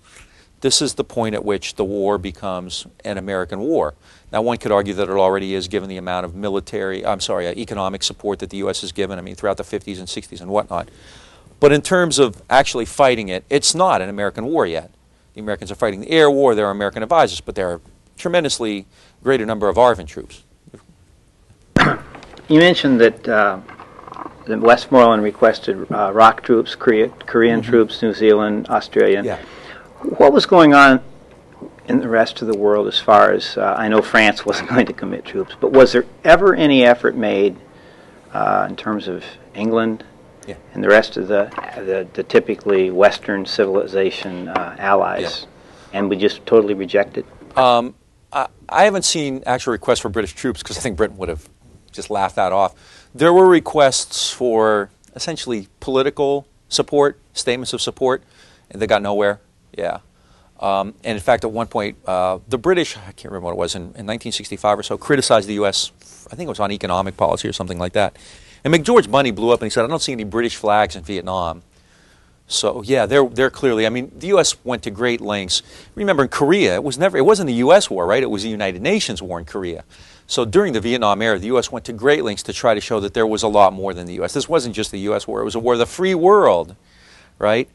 This is the point at which the war becomes an American war. Now, one could argue that it already is, given the amount of economic support that the U.S. has given, I mean, throughout the 50s and 60s and whatnot. But in terms of actually fighting it, it's not an American war yet. The Americans are fighting the air war, there are American advisors, but there are a tremendously greater number of ARVN troops. You mentioned that Westmoreland requested ROC troops, Korean troops, New Zealand, Australia. Yeah. What was going on in the rest of the world as far as, I know France wasn't going to commit troops, but was there ever any effort made in terms of England and the rest of the typically Western civilization allies, and we just totally rejected? I haven't seen actual requests for British troops because I think Britain would have just laughed that off. There were requests for essentially political support, statements of support, and they got nowhere. Yeah. And in fact, at one point, the British, I can't remember what it was, in 1965 or so, criticized the U.S., I think it was on economic policy or something like that. And McGeorge Bunny blew up and he said, I don't see any British flags in Vietnam. So yeah, they're clearly, I mean, the U.S. went to great lengths. Remember, in Korea, it wasn't the U.S. war, right? It was the United Nations war in Korea. So during the Vietnam era, the U.S. went to great lengths to try to show that there was a lot more than the U.S. This wasn't just the U.S. war, it was a war of the free world, right?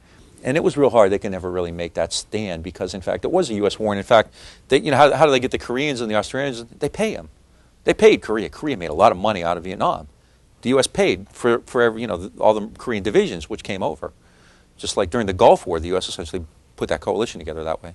And it was real hard. They could never really make that stand because, in fact, it was a U.S. war. And in fact, how do they get the Koreans and the Australians? They pay them. They paid Korea. Korea made a lot of money out of Vietnam. The U.S. paid for every, all the Korean divisions which came over. Just like during the Gulf War, the U.S. essentially put that coalition together that way.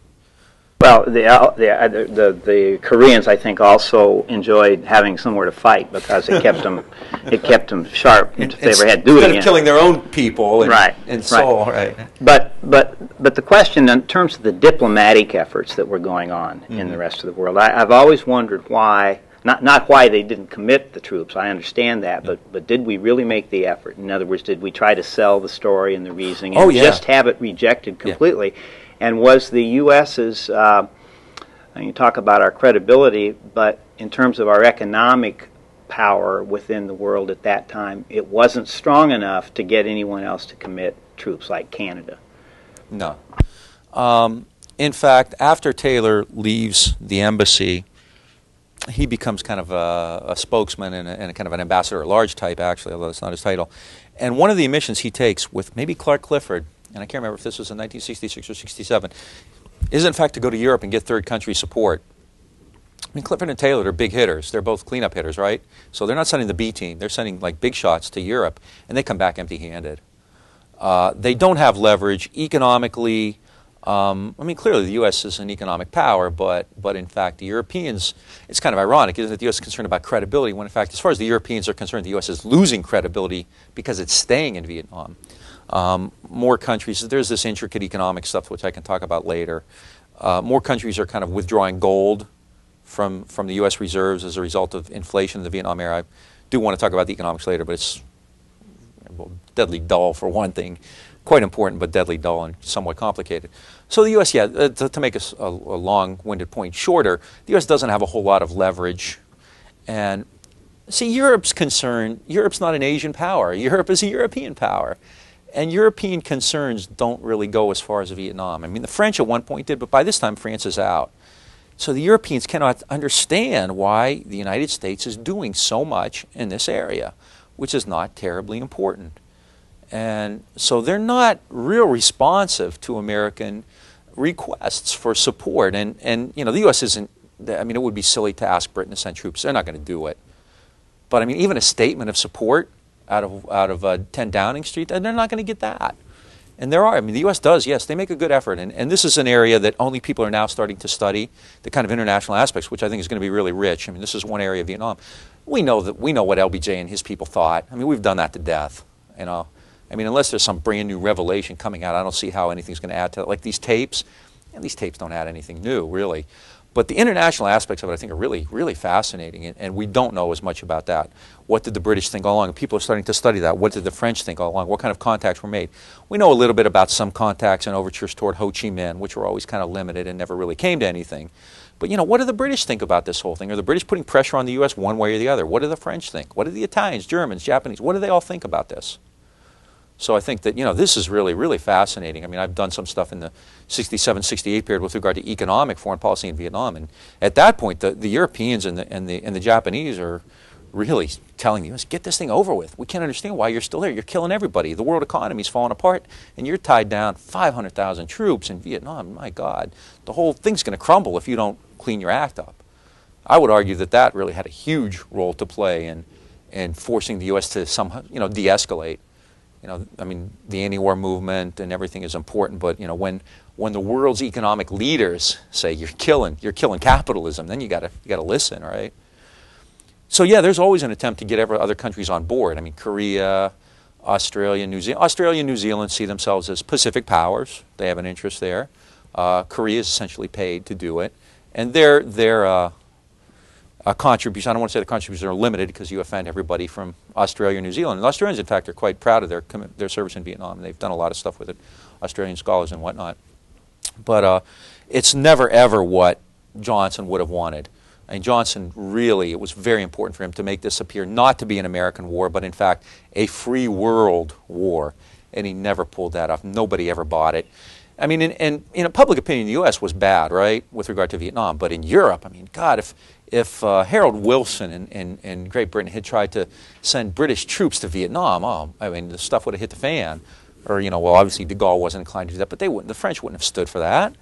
Well, the Koreans, I think, also enjoyed having somewhere to fight because it kept them sharp if they ever had duty. Instead of killing their own people and Seoul, right? But the question in terms of the diplomatic efforts that were going on in the rest of the world, I've always wondered why. Not why they didn't commit the troops, I understand that, but did we really make the effort? In other words, did we try to sell the story and the reasoning and just have it rejected completely? Yeah. And was the U.S.'s, you talk about our credibility, but in terms of our economic power within the world at that time, it wasn't strong enough to get anyone else to commit troops like Canada? No. In fact, after Taylor leaves the embassy, he becomes kind of a spokesman and kind of an ambassador at large type, actually, although that's not his title. And one of the missions he takes with maybe Clark Clifford, and I can't remember if this was in 1966 or 67, is in fact to go to Europe and get third country support. I mean, Clifford and Taylor are big hitters. They're both cleanup hitters, right? So they're not sending the B team. They're sending like big shots to Europe, and they come back empty-handed. They don't have leverage economically. I mean, clearly the U.S. is an economic power, but in fact the Europeans, it's kind of ironic, isn't it? The U.S. is concerned about credibility, when in fact, as far as the Europeans are concerned, the U.S. is losing credibility because it's staying in Vietnam. More countries, there's this intricate economic stuff which I can talk about later. More countries are kind of withdrawing gold from the U.S. reserves as a result of inflation in the Vietnam era. I do want to talk about the economics later, but it's deadly dull for one thing. Quite important, but deadly dull and somewhat complicated. So the U.S., to make a long-winded point shorter, the U.S. doesn't have a whole lot of leverage. And see, Europe's concern, Europe's not an Asian power. Europe is a European power. And European concerns don't really go as far as Vietnam. I mean, the French at one point did, but by this time France is out. So the Europeans cannot understand why the United States is doing so much in this area, which is not terribly important. And so they're not real responsive to American requests for support. And the U.S. isn't, I mean, it would be silly to ask Britain to send troops. They're not going to do it. But I mean, even a statement of support out of 10 Downing Street, they're not going to get that. And there are, I mean, the U.S. does, yes, they make a good effort. And this is an area that only people are now starting to study, the kind of international aspects, which I think is going to be really rich. I mean, this is one area of Vietnam. We know what LBJ and his people thought. I mean, we've done that to death, I mean, unless there's some brand new revelation coming out, I don't see how anything's going to add to it. Like these tapes, these tapes don't add anything new, really. But the international aspects of it, I think, are really, really fascinating, and we don't know as much about that. What did the British think all along? And people are starting to study that. What did the French think all along? What kind of contacts were made? We know a little bit about some contacts and overtures toward Ho Chi Minh, which were always kind of limited and never really came to anything. But, you know, what do the British think about this whole thing? Are the British putting pressure on the U.S. one way or the other? What do the French think? What do the Italians, Germans, Japanese, what do they all think about this? So I think that, you know, this is really, really fascinating. I mean, I've done some stuff in the 67, 68 period with regard to economic foreign policy in Vietnam. And at that point, the Europeans and the Japanese are really telling the U.S., get this thing over with. We can't understand why you're still there. You're killing everybody. The world economy's falling apart, and you're tied down 500,000 troops in Vietnam. My God, the whole thing's going to crumble if you don't clean your act up. I would argue that that really had a huge role to play in forcing the U.S. to somehow, you know, de-escalate. You know, I mean, the anti-war movement and everything is important, but, you know, when the world's economic leaders say you're killing capitalism, then you got to listen, right? So yeah, there's always an attempt to get other countries on board. I mean, Korea, Australia, New Zealand. Australia and New Zealand see themselves as Pacific powers. They have an interest there. Korea is essentially paid to do it, and their contribution, I don't want to say the contributions are limited because you offend everybody from Australia and New Zealand. And the Australians, in fact, are quite proud of their service in Vietnam. They've done a lot of stuff with it, Australian scholars and whatnot. But it's never, ever what Johnson would have wanted. I mean, Johnson really, it was very important for him to make this appear not to be an American war, but in fact a free world war. And he never pulled that off. Nobody ever bought it. I mean, and public opinion in the U.S. was bad, right, with regard to Vietnam. But in Europe, I mean, God, if Harold Wilson in Great Britain had tried to send British troops to Vietnam, oh, I mean, the stuff would have hit the fan. Or, you know, well, obviously de Gaulle wasn't inclined to do that, but the French wouldn't have stood for that.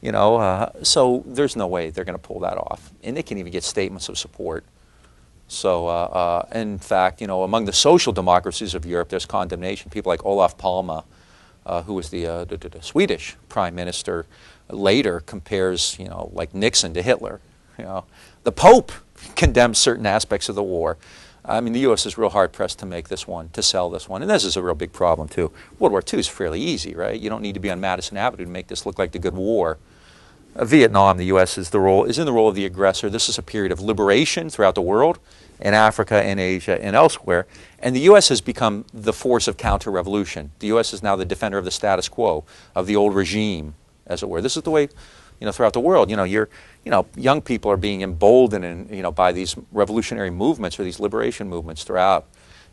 You know, so there's no way they're going to pull that off. And they can't even get statements of support. So, in fact, you know, among the social democracies of Europe, there's condemnation. People like Olof Palme, who was the Swedish prime minister, later compares, you know, like Nixon to Hitler. You know, the Pope condemns certain aspects of the war. I mean, the U.S. is real hard-pressed to make this one, to sell this one. And this is a real big problem, too. World War II is fairly easy, right? You don't need to be on Madison Avenue to make this look like the good war. Vietnam, the U.S. is in the role of the aggressor. This is a period of liberation throughout the world, in Africa, in Asia, and elsewhere. And the U.S. has become the force of counter-revolution. The U.S. is now the defender of the status quo, of the old regime, as it were. This is the way, you know, throughout the world, you know, young people are being emboldened, you know, by these revolutionary movements or these liberation movements throughout.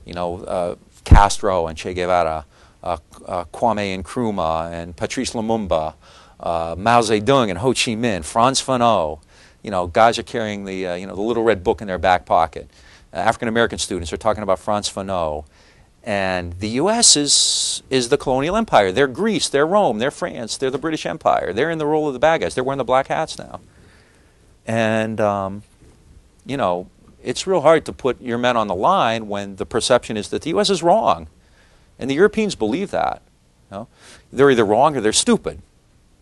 You know, Castro and Che Guevara, Kwame Nkrumah and Patrice Lumumba, Mao Zedong and Ho Chi Minh, Frantz Fanon. You know, guys are carrying the you know, the little red book in their back pocket. African American students are talking about Frantz Fanon. And the U.S. is the colonial empire. They're Greece, they're Rome, they're France, they're the British Empire. They're in the role of the bad guys. They're wearing the black hats now. And, you know, it's real hard to put your men on the line when the perception is that the U.S. is wrong. And the Europeans believe that. You know? They're either wrong or they're stupid.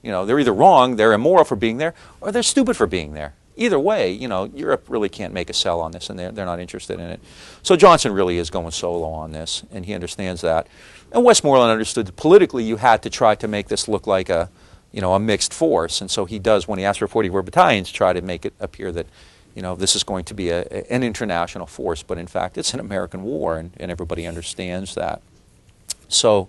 You know, they're either wrong, they're immoral for being there, or they're stupid for being there. Either way, you know, Europe really can't make a sell on this, and they're not interested in it. So Johnson really is going solo on this, and he understands that. And Westmoreland understood that politically you had to try to make this look like a, you know, a mixed force. And so he does, when he asks for 44 battalions, try to make it appear that, you know, this is going to be an international force, but in fact it's an American war, and everybody understands that. So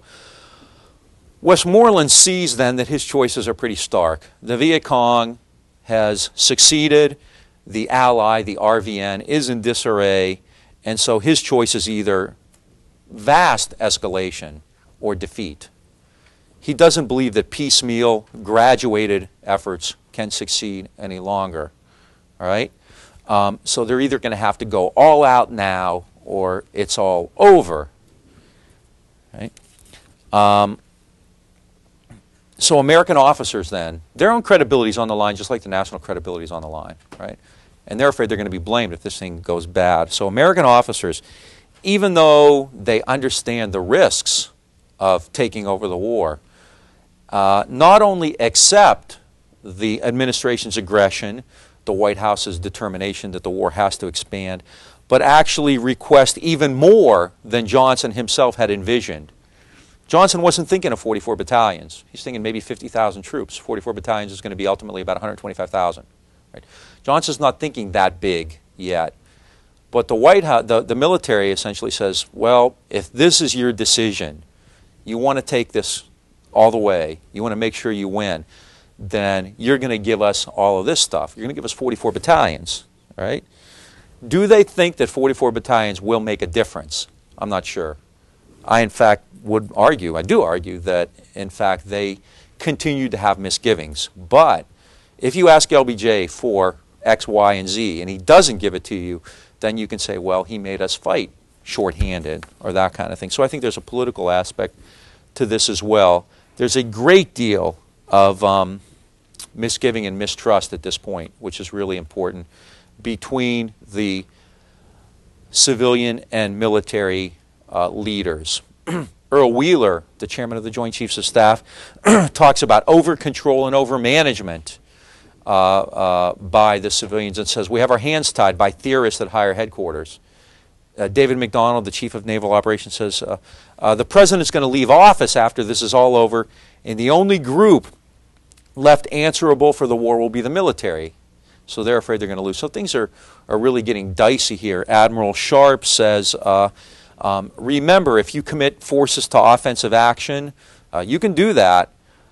Westmoreland sees then that his choices are pretty stark. The Viet Cong has succeeded, the ally, the RVN, is in disarray, and so his choice is either vast escalation or defeat. He doesn't believe that piecemeal, graduated efforts can succeed any longer. All right? So they're either going to have to go all out now or it's all over. Right? So American officers then, their own credibility is on the line just like the national credibility is on the line, right? And they're afraid they're going to be blamed if this thing goes bad. So American officers, even though they understand the risks of taking over the war, not only accept the administration's aggression, the White House's determination that the war has to expand, but actually request even more than Johnson himself had envisioned. Johnson wasn't thinking of 44 battalions. He's thinking maybe 50,000 troops. 44 battalions is going to be ultimately about 125,000 Right? Johnson's not thinking that big yet. But the White House, the military essentially says, well, if this is your decision, you want to take this all the way, you want to make sure you win, then you're going to give us all of this stuff. You're going to give us 44 battalions, right? Do they think that 44 battalions will make a difference? I'm not sure. I, in fact, would argue, I do argue, that, in fact, they continue to have misgivings. But if you ask LBJ for X, Y, and Z, and he doesn't give it to you, then you can say, well, he made us fight shorthanded, or that kind of thing. So I think there's a political aspect to this as well. There's a great deal of misgiving and mistrust at this point, which is really important, between the civilian and military leaders. Earl Wheeler, the chairman of the Joint Chiefs of Staff, talks about over-control and over-management by the civilians, and says, we have our hands tied by theorists at higher headquarters. David McDonald, the chief of naval operations, says, the president's going to leave office after this is all over, and the only group left answerable for the war will be the military. So they're afraid they're going to lose. So things are really getting dicey here. Admiral Sharp says, remember, if you commit forces to offensive action, you can do that,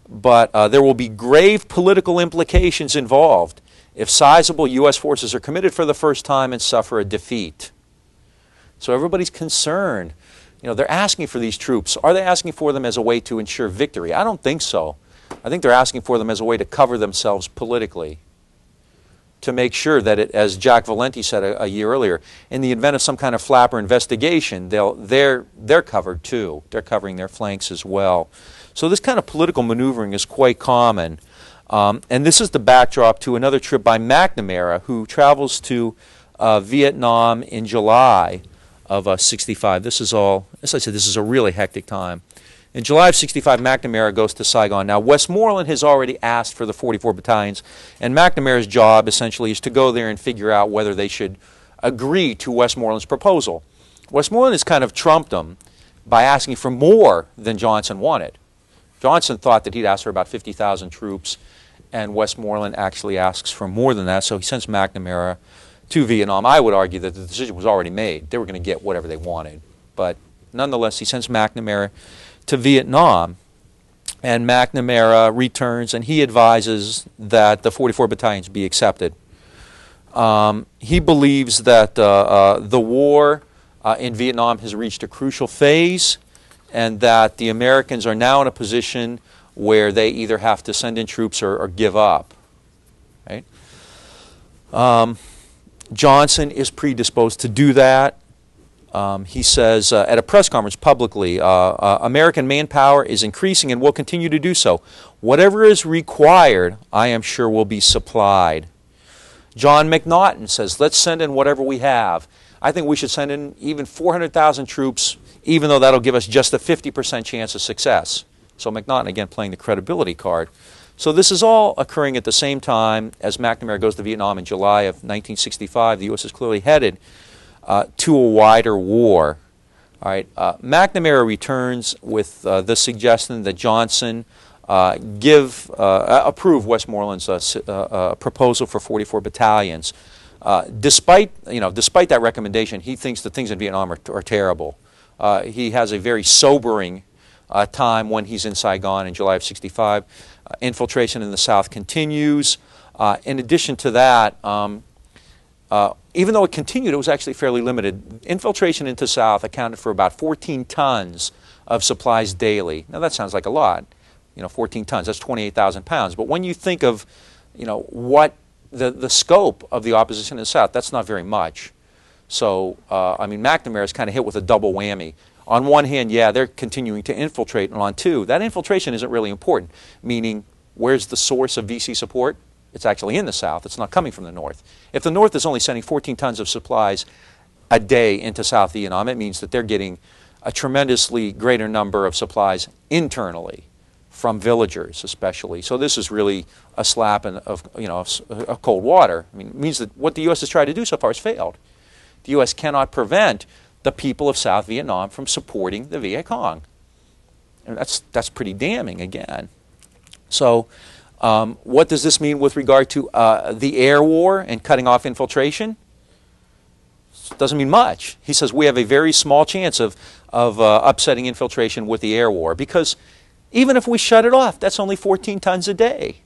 but there will be grave political implications involved if sizable U.S. forces are committed for the first time and suffer a defeat. So everybody's concerned. You know, they're asking for these troops. Are they asking for them as a way to ensure victory? I don't think so. I think they're asking for them as a way to cover themselves politically, to make sure that, as Jack Valenti said a year earlier, in the event of some kind of flapper investigation, they're covered too. They're covering their flanks as well. So this kind of political maneuvering is quite common. And this is the backdrop to another trip by McNamara, who travels to Vietnam in July of 65. This is all, as I said, this is a really hectic time. In July of 65, McNamara goes to Saigon. Now, Westmoreland has already asked for the 44 battalions, and McNamara's job essentially is to go there and figure out whether they should agree to Westmoreland's proposal. Westmoreland has kind of trumped them by asking for more than Johnson wanted. Johnson thought that he'd ask for about 50,000 troops, and Westmoreland actually asks for more than that, so he sends McNamara to Vietnam. I would argue that the decision was already made. They were going to get whatever they wanted. But nonetheless, he sends McNamara to Vietnam, and McNamara returns, and he advises that the 44 battalions be accepted. He believes that the war in Vietnam has reached a crucial phase, and that the Americans are now in a position where they either have to send in troops or give up. Right? Johnson is predisposed to do that. He says at a press conference publicly, American manpower is increasing and will continue to do so. Whatever is required, I am sure will be supplied. John McNaughton says, let's send in whatever we have. I think we should send in even 400,000 troops, even though that'll give us just a 50% chance of success. So McNaughton, again, playing the credibility card. So this is all occurring at the same time as McNamara goes to Vietnam in July of 1965. The U.S. is clearly headed to a wider war. All right. McNamara returns with the suggestion that Johnson approve Westmoreland's proposal for 44 battalions. Despite that recommendation, he thinks that things in Vietnam are terrible. He has a very sobering time when he's in Saigon in July of 65. Infiltration in the South continues. In addition to that, even though it continued, it was actually fairly limited. Infiltration into South accounted for about 14 tons of supplies daily. Now that sounds like a lot, 14 tons. That's 28,000 pounds. But when you think of, what the scope of the opposition in the South, that's not very much. So, McNamara is kind of hit with a double whammy. On one hand, yeah, they're continuing to infiltrate, and on two, that infiltration isn't really important, meaning where's the source of VC support? It's actually in the South. It's not coming from the North. If the North is only sending 14 tons of supplies a day into South Vietnam, it means that they're getting a tremendously greater number of supplies internally from villagers especially. So this is really a slap of cold water. It means that what the U.S. has tried to do so far has failed. The U.S. cannot prevent the people of South Vietnam from supporting the Viet Cong. And that's pretty damning again. So What does this mean with regard to the air war and cutting off infiltration? Doesn't mean much. He says we have a very small chance of upsetting infiltration with the air war, because even if we shut it off, that's only 14 tons a day.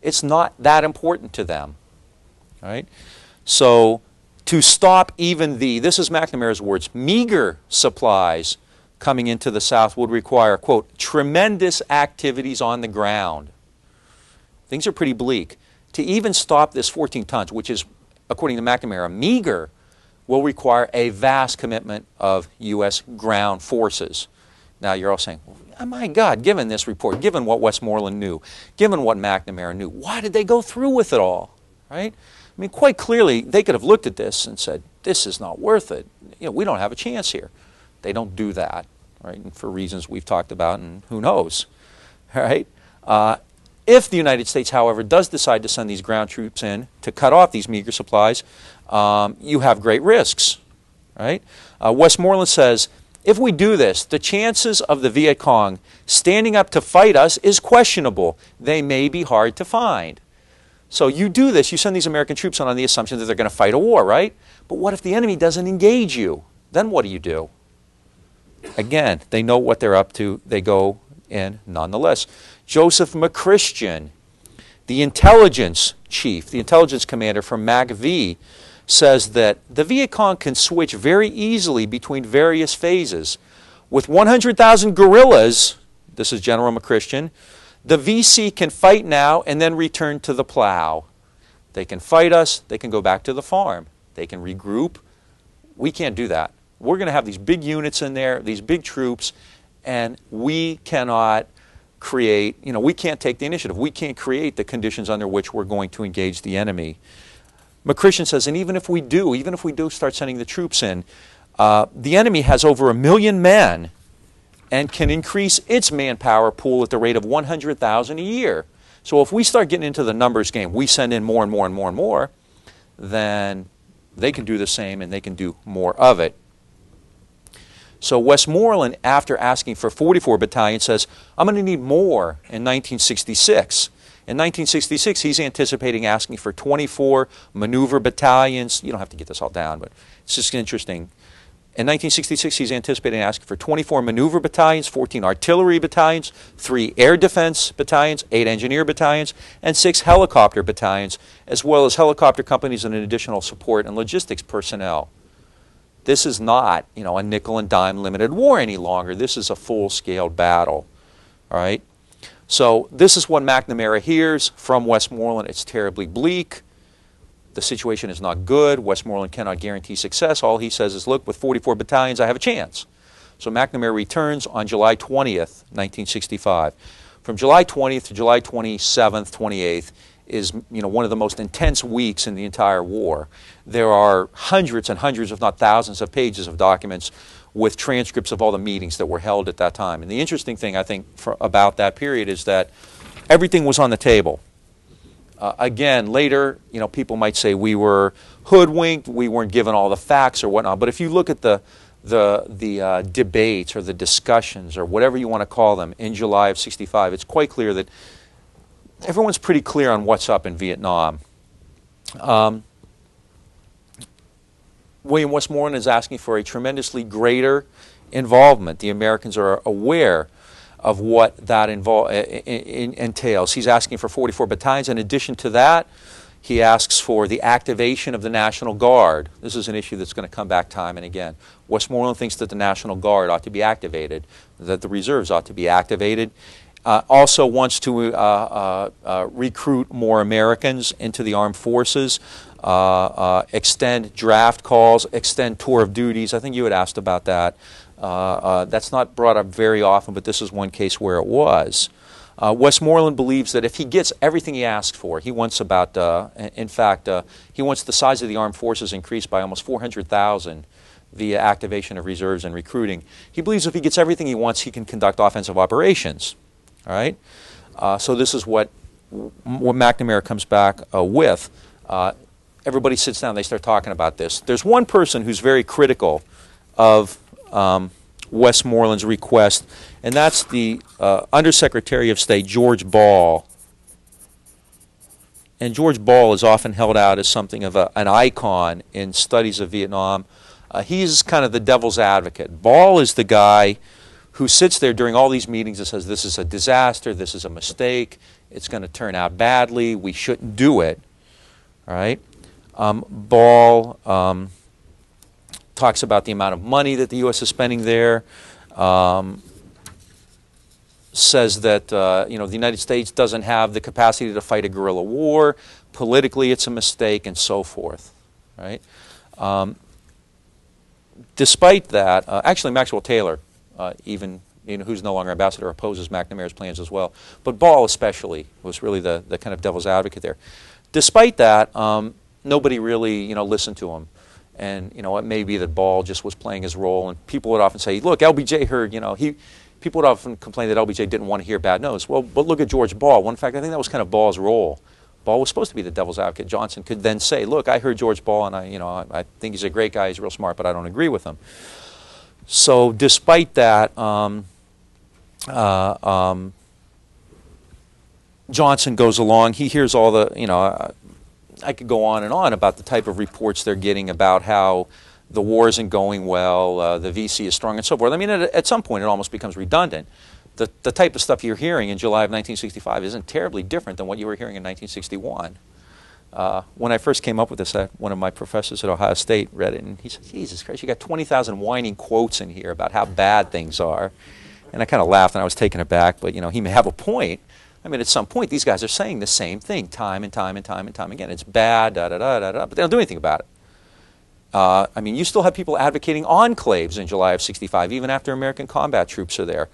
It's not that important to them. Right? So to stop even this is McNamara's words, meager supplies coming into the South would require, quote, tremendous activities on the ground. Things are pretty bleak. To even stop this 14 tons, which is, according to McNamara, meager, will require a vast commitment of U.S. ground forces. Now you're all saying, oh my God, given this report, given what Westmoreland knew, given what McNamara knew, why did they go through with it all? Right? I mean, quite clearly, they could have looked at this and said, this is not worth it. You know, we don't have a chance here. They don't do that, right? And for reasons we've talked about, and who knows, all right? If the United States, however, does decide to send these ground troops in to cut off these meager supplies, you have great risks, right? Westmoreland says, if we do this, the chances of the Viet Cong standing up to fight us is questionable. They may be hard to find. So you do this, you send these American troops on the assumption that they're going to fight a war, right? But what if the enemy doesn't engage you? Then what do? Again, they know what they're up to. They go in nonetheless. Joseph McChristian, the intelligence chief, the intelligence commander from MACV, says that the Viet Cong can switch very easily between various phases. With 100,000 guerrillas, this is General McChristian, the VC can fight now and then return to the plow. They can fight us, they can go back to the farm. They can regroup. We can't do that. We're going to have these big units in there, these big troops, and we cannot create, we can't take the initiative. We can't create the conditions under which we're going to engage the enemy. McChristian says, and even if we do start sending the troops in, the enemy has over 1 million men and can increase its manpower pool at the rate of 100,000 a year. So if we start getting into the numbers game, we send in more and more and more and more, then they can do the same and they can do more of it. So Westmoreland, after asking for 44 battalions, says, I'm going to need more in 1966. In 1966, he's anticipating asking for 24 maneuver battalions. You don't have to get this all down, but it's just interesting. In 1966, he's anticipating asking for 24 maneuver battalions, 14 artillery battalions, 3 air defense battalions, 8 engineer battalions, and 6 helicopter battalions, as well as helicopter companies and an additional support and logistics personnel. This is not, a nickel and dime limited war any longer. This is a full-scale battle, all right? So this is what McNamara hears from Westmoreland. It's terribly bleak. The situation is not good. Westmoreland cannot guarantee success. All he says is, look, with 44 battalions, I have a chance. So McNamara returns on July 20th, 1965. From July 20th to July 27th, 28th is one of the most intense weeks in the entire war. There are hundreds and hundreds, if not thousands, of pages of documents with transcripts of all the meetings that were held at that time. And the interesting thing, I think, about that period is that everything was on the table. Again, later, people might say we were hoodwinked, we weren't given all the facts or whatnot. But if you look at the debates or the discussions or whatever you want to call them in July of '65, it's quite clear that everyone's pretty clear on what's up in Vietnam. William Westmoreland is asking for a tremendously greater involvement. The Americans are aware of what that entails. He's asking for 44 battalions. In addition to that, he asks for the activation of the National Guard. This is an issue that's going to come back time and again. Westmoreland thinks that the National Guard ought to be activated, that the reserves ought to be activated. Also wants to recruit more Americans into the armed forces, extend draft calls, extend tour of duties. I think you had asked about that. That's not brought up very often, but this is one case where it was. Westmoreland believes that if he gets everything he asks for, he wants about, in fact, he wants the size of the armed forces increased by almost 400,000 via activation of reserves and recruiting. He believes if he gets everything he wants, he can conduct offensive operations. All right? So this is what McNamara comes back with. Everybody sits down, they start talking about this. There's one person who's very critical of Westmoreland's request, and that's the Undersecretary of State, George Ball. and George Ball is often held out as something of an icon in studies of Vietnam. He's kind of the devil's advocate. Ball is the guy who sits there during all these meetings and says, this is a disaster, this is a mistake, it's going to turn out badly, we shouldn't do it. All right? Ball talks about the amount of money that the U.S. is spending there, says that you know, the United States doesn't have the capacity to fight a guerrilla war, politically it's a mistake, and so forth. Right? Despite that, actually Maxwell Taylor, even who's no longer ambassador, opposes McNamara's plans as well. But Ball especially was really the kind of devil's advocate there. Despite that, nobody really listened to him. And it may be that Ball just was playing his role, and people would often say, look, LBJ heard, people would often complain that LBJ didn't want to hear bad news. Well, but look at George Ball. Well, in fact, I think that was kind of Ball's role. Ball was supposed to be the devil's advocate. Johnson could then say, look, I heard George Ball, and I think he's a great guy, he's real smart, but I don't agree with him. So despite that, Johnson goes along. He hears all the, I could go on and on about the type of reports they're getting about how the war isn't going well, the VC is strong, and so forth. I mean, at some point, it almost becomes redundant. The type of stuff you're hearing in July of 1965 isn't terribly different than what you were hearing in 1961. When I first came up with this, one of my professors at Ohio State read it, and he said, Jesus Christ, you got 20,000 whining quotes in here about how bad things are. And I kind of laughed, and I was taken aback, but he may have a point. I mean, at some point, these guys are saying the same thing time and time and time and time again. It's bad, da-da-da-da-da, but they don't do anything about it. I mean, you still have people advocating enclaves in July of 65, even after American combat troops are there.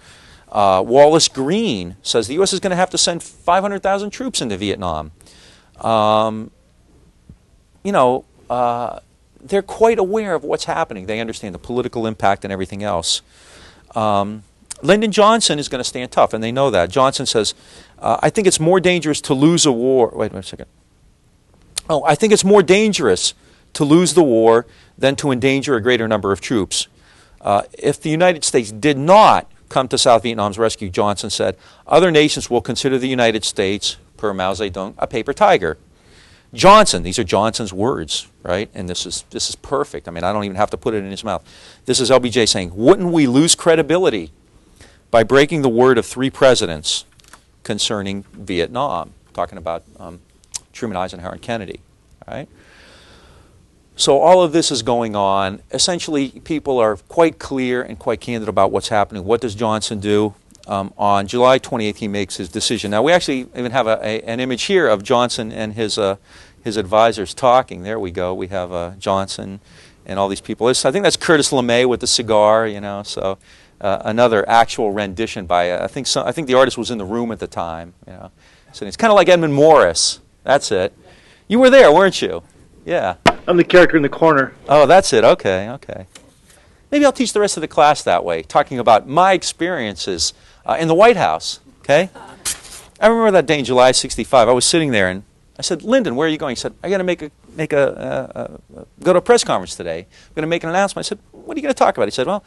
Wallace Green says the U.S. is going to have to send 500,000 troops into Vietnam. They're quite aware of what's happening. They understand the political impact and everything else. Lyndon Johnson is going to stand tough, and they know that. Johnson says, I think it's more dangerous to lose a war. Wait a second. Oh, I think it's more dangerous to lose the war than to endanger a greater number of troops. If the United States did not come to South Vietnam's rescue, Johnson said, other nations will consider the United States, per Mao Zedong, a paper tiger. Johnson, these are Johnson's words, right? And this is perfect. I mean, I don't even have to put it in his mouth. This is LBJ saying, wouldn't we lose credibility by breaking the word of 3 presidents concerning Vietnam? Talking about Truman, Eisenhower, and Kennedy, right? So all of this is going on. Essentially, people are quite clear and quite candid about what's happening. What does Johnson do? On July 28th, he makes his decision. Now, we actually even have an image here of Johnson and his advisors talking. There we go. We have Johnson and all these people. I think that's Curtis LeMay with the cigar, so another actual rendition by, I think the artist was in the room at the time. So it's kind of like Edmund Morris. That's it. You were there, weren't you? Yeah. I'm the character in the corner. Oh, that's it. Okay, okay. Maybe I'll teach the rest of the class that way, talking about my experiences in the White House, okay? I remember that day in July '65. I was sitting there, and I said, Lyndon, where are you going? He said, I got to go to a press conference today. I'm going to make an announcement. I said, what are you going to talk about? He said, well,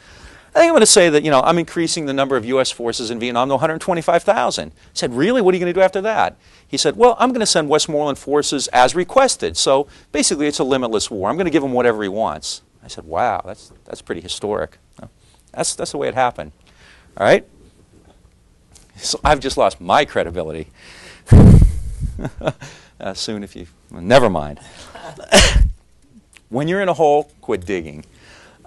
I think I'm going to say that, I'm increasing the number of U.S. forces in Vietnam to 125,000. I said, really? What are you going to do after that? He said, well, I'm going to send Westmoreland forces as requested. So basically, it's a limitless war. I'm going to give him whatever he wants. I said, wow, that's pretty historic. That's the way it happened. All right? So I've just lost my credibility. Soon if you... Well, never mind. When you're in a hole, quit digging.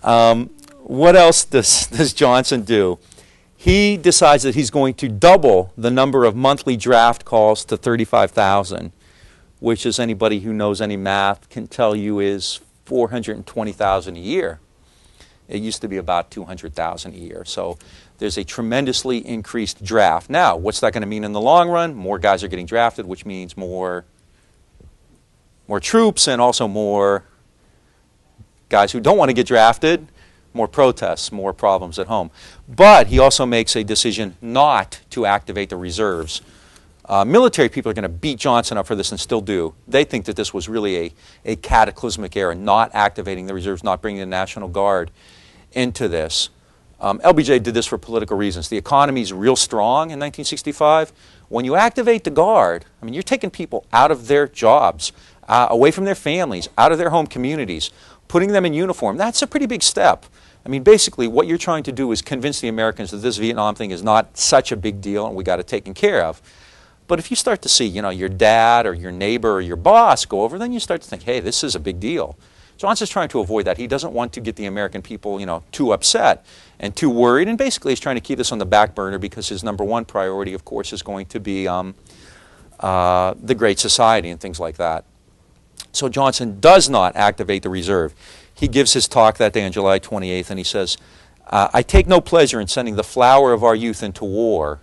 What else does Johnson do? He decides that he's going to double the number of monthly draft calls to 35,000, which, as anybody who knows any math can tell you, is 420,000 a year. It used to be about 200,000 a year. So there's a tremendously increased draft. Now, what's that going to mean in the long run? More guys are getting drafted, which means more troops and also more guys who don't want to get drafted, more protests, more problems at home. But he also makes a decision not to activate the reserves. Military people are going to beat Johnson up for this and still do. They think that this was really a cataclysmic error, not activating the reserves, not bringing the National Guard into this. LBJ did this for political reasons. The economy is real strong in 1965. When you activate the Guard, I mean, you're taking people out of their jobs, away from their families, out of their home communities, putting them in uniform. That's a pretty big step. I mean, basically, what you're trying to do is convince the Americans that this Vietnam thing is not such a big deal and we got it taken care of. But if you start to see, you know, your dad or your neighbor or your boss go over, then you start to think, hey, this is a big deal. Johnson's trying to avoid that. He doesn't want to get the American people, you know, too upset and too worried. And basically, he's trying to keep this on the back burner because his #1 priority, of course, is going to be the Great Society and things like that. So Johnson does not activate the reserve. He gives his talk that day on July 28th, and he says, I take no pleasure in sending the flower of our youth into war,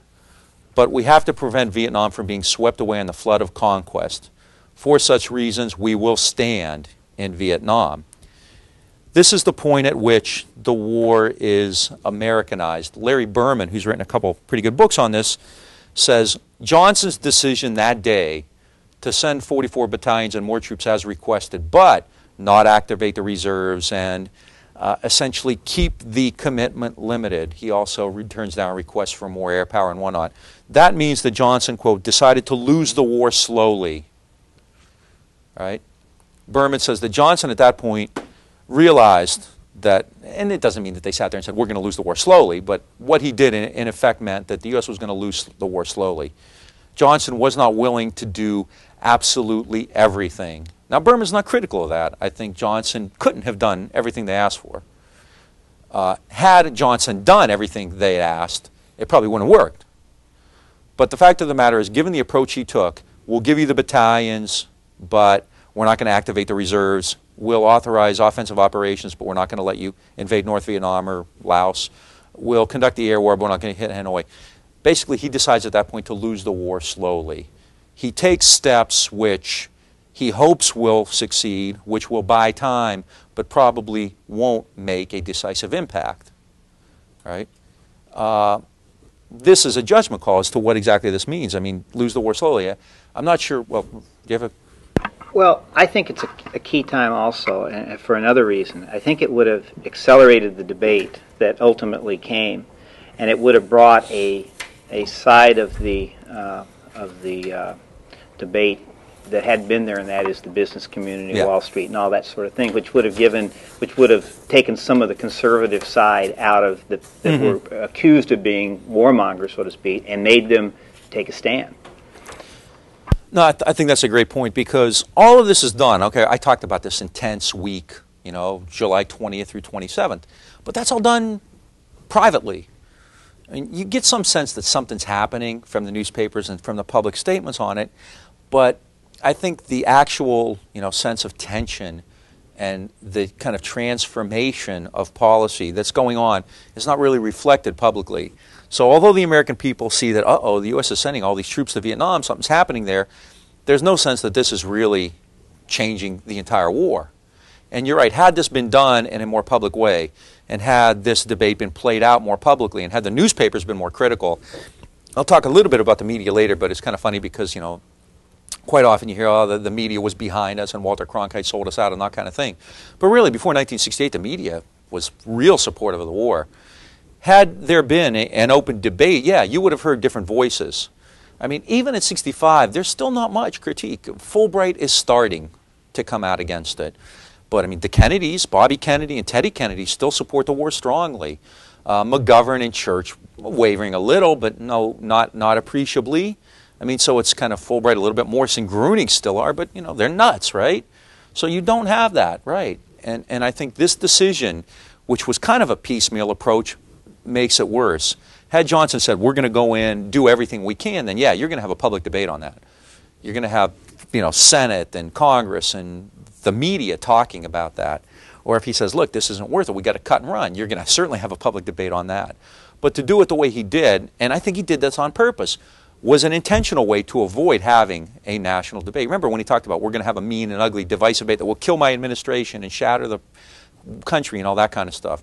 but we have to prevent Vietnam from being swept away in the flood of conquest. For such reasons, we will stand in Vietnam. This is the point at which the war is Americanized. Larry Berman, who's written a couple pretty good books on this, says Johnson's decision that day to send 44 battalions and more troops as requested, but not activate the reserves and essentially keep the commitment limited. He also turns down requests for more air power and whatnot. That means that Johnson, quote, decided to lose the war slowly. Right? Berman says that Johnson at that point realized that, and it doesn't mean that they sat there and said, we're going to lose the war slowly, but what he did in effect meant that the U.S. was going to lose the war slowly. Johnson was not willing to do absolutely everything. Now, Berman's not critical of that. I think Johnson couldn't have done everything they asked for. Had Johnson done everything they asked, it probably wouldn't have worked. But the fact of the matter is, given the approach he took, we'll give you the battalions, but we're not going to activate the reserves. We'll authorize offensive operations, but we're not going to let you invade North Vietnam or Laos. We'll conduct the air war, but we're not going to hit Hanoi. Basically, he decides at that point to lose the war slowly. He takes steps which he hopes will succeed, which will buy time, but probably won't make a decisive impact. Right? This is a judgment call as to what exactly this means. I mean, lose the war slowly. I'm not sure. Well, do you have a... Well, I think it's a key time also, and for another reason. I think it would have accelerated the debate that ultimately came, and it would have brought a side of the debate that had been there, and that is the business community, yeah. Wall Street, and all that sort of thing, which would have taken some of the conservative side out of that were accused of being warmongers, so to speak, and made them take a stand. No, I think that's a great point, because all of this is done. Okay, I talked about this intense week, you know, July 20th through 27th, but that's all done privately. I mean, you get some sense that something's happening from the newspapers and from the public statements on it, but I think the actual, you know, sense of tension and the kind of transformation of policy that's going on is not really reflected publicly. So although the American people see that, uh-oh, the U.S. is sending all these troops to Vietnam, something's happening there, there's no sense that this is really changing the entire war. And you're right, had this been done in a more public way, and had this debate been played out more publicly, and had the newspapers been more critical, I'll talk a little bit about the media later, but it's kind of funny because, you know, quite often you hear, oh, the media was behind us and Walter Cronkite sold us out and that kind of thing. But really, before 1968, the media was real supportive of the war. Had there been an open debate, yeah, you would have heard different voices. I mean, even at 65, there's still not much critique. Fulbright is starting to come out against it. But, I mean, the Kennedys, Bobby Kennedy and Teddy Kennedy, still support the war strongly. McGovern and Church wavering a little, but no, not appreciably. I mean, so it's kind of Fulbright a little bit. Morrison Gruning still are, but, you know, they're nuts, right? So you don't have that, right? And I think this decision, which was kind of a piecemeal approach, makes it worse. Had Johnson said, we're going to go in, do everything we can, then yeah, you're going to have a public debate on that. You're going to have, you know, Senate and Congress and the media talking about that. Or if he says, look, this isn't worth it, we got to cut and run, you're going to certainly have a public debate on that. But to do it the way he did, and I think he did this on purpose, was an intentional way to avoid having a national debate. Remember when he talked about we're going to have a mean and ugly divisive debate that will kill my administration and shatter the country and all that kind of stuff.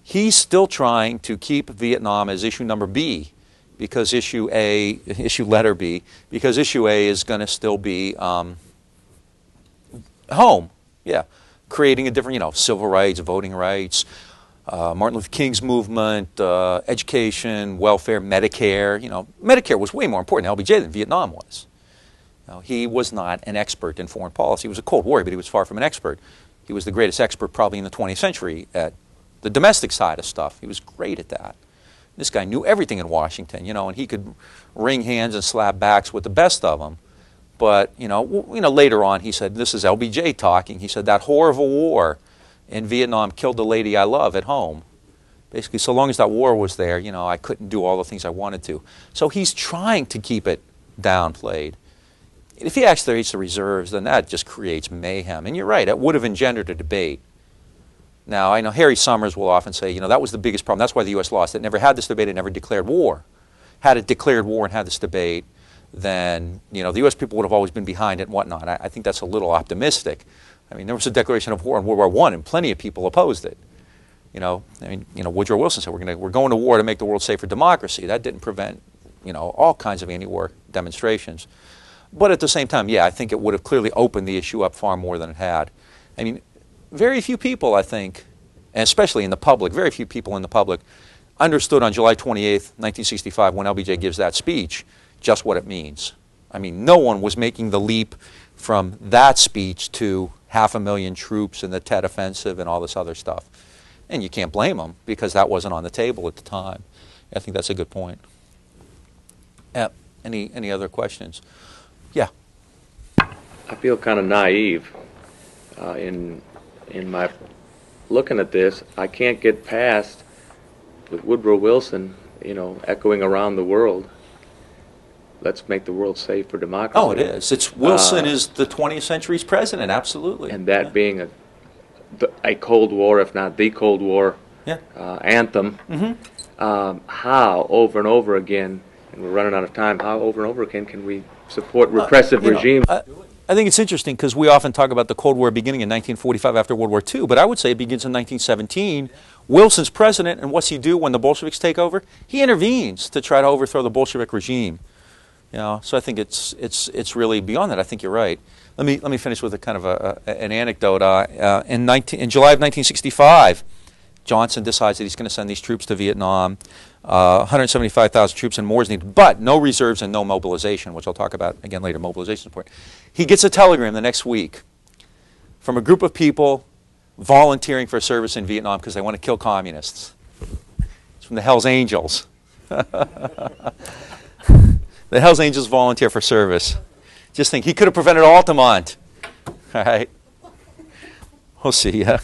He's still trying to keep Vietnam as issue number B, because issue letter B, because issue A is going to still be home, yeah, creating a different, you know, civil rights, voting rights, Martin Luther King's movement, education, welfare, Medicare. You know, Medicare was way more important to LBJ than Vietnam was. You know, he was not an expert in foreign policy. He was a Cold Warrior, but he was far from an expert. He was the greatest expert probably in the 20th century at the domestic side of stuff. He was great at that. This guy knew everything in Washington, you know, and he could wring hands and slap backs with the best of them. But, you know, later on he said, this is LBJ talking, he said, that whore of a war in Vietnam killed the lady I love at home. Basically, so long as that war was there, you know, I couldn't do all the things I wanted to. So he's trying to keep it downplayed. If he activates the reserves, then that just creates mayhem. And you're right, it would have engendered a debate. Now, I know Harry Summers will often say, you know, that was the biggest problem. That's why the U.S. lost. It never had this debate. It never declared war. Had it declared war and had this debate, then, you know, the U.S. people would have always been behind it and whatnot. I think that's a little optimistic. I mean, there was a declaration of war in World War I, and plenty of people opposed it. You know, I mean, you know, Woodrow Wilson said we're going to war to make the world safe for democracy. That didn't prevent, you know, all kinds of anti-war demonstrations. But at the same time, yeah, I think it would have clearly opened the issue up far more than it had. I mean, very few people, I think, and especially in the public, very few people in the public understood on July 28th, 1965, when LBJ gives that speech, just what it means. I mean, no one was making the leap from that speech to 500,000 troops and the Tet Offensive and all this other stuff. And you can't blame them, because that wasn't on the table at the time. I think that's a good point. Any other questions? Yeah. I feel kind of naive in my looking at this. I can't get past with Woodrow Wilson, you know, echoing around the world. Let's make the world safe for democracy. Oh, it is. It's Wilson is the 20th century's president, absolutely. And that being a Cold War, if not the Cold War, anthem. How over and over again, and we're running out of time, how over and over again can we support repressive regimes? I think it's interesting because we often talk about the Cold War beginning in 1945 after World War II, but I would say it begins in 1917. Wilson's president, and what's he do when the Bolsheviks take over? He intervenes to try to overthrow the Bolshevik regime. You know, so I think it's really beyond that. I think you're right. Let me finish with a kind of an anecdote. In July of 1965, Johnson decides that he's going to send these troops to Vietnam. 175,000 troops and more is needed, but no reserves and no mobilization, which I'll talk about again later, mobilization support. He gets a telegram the next week from a group of people volunteering for service in Vietnam because they want to kill communists. It's from the Hells Angels. The Hells Angels volunteer for service. Just think, he could have prevented Altamont. All right. We'll see. Yeah.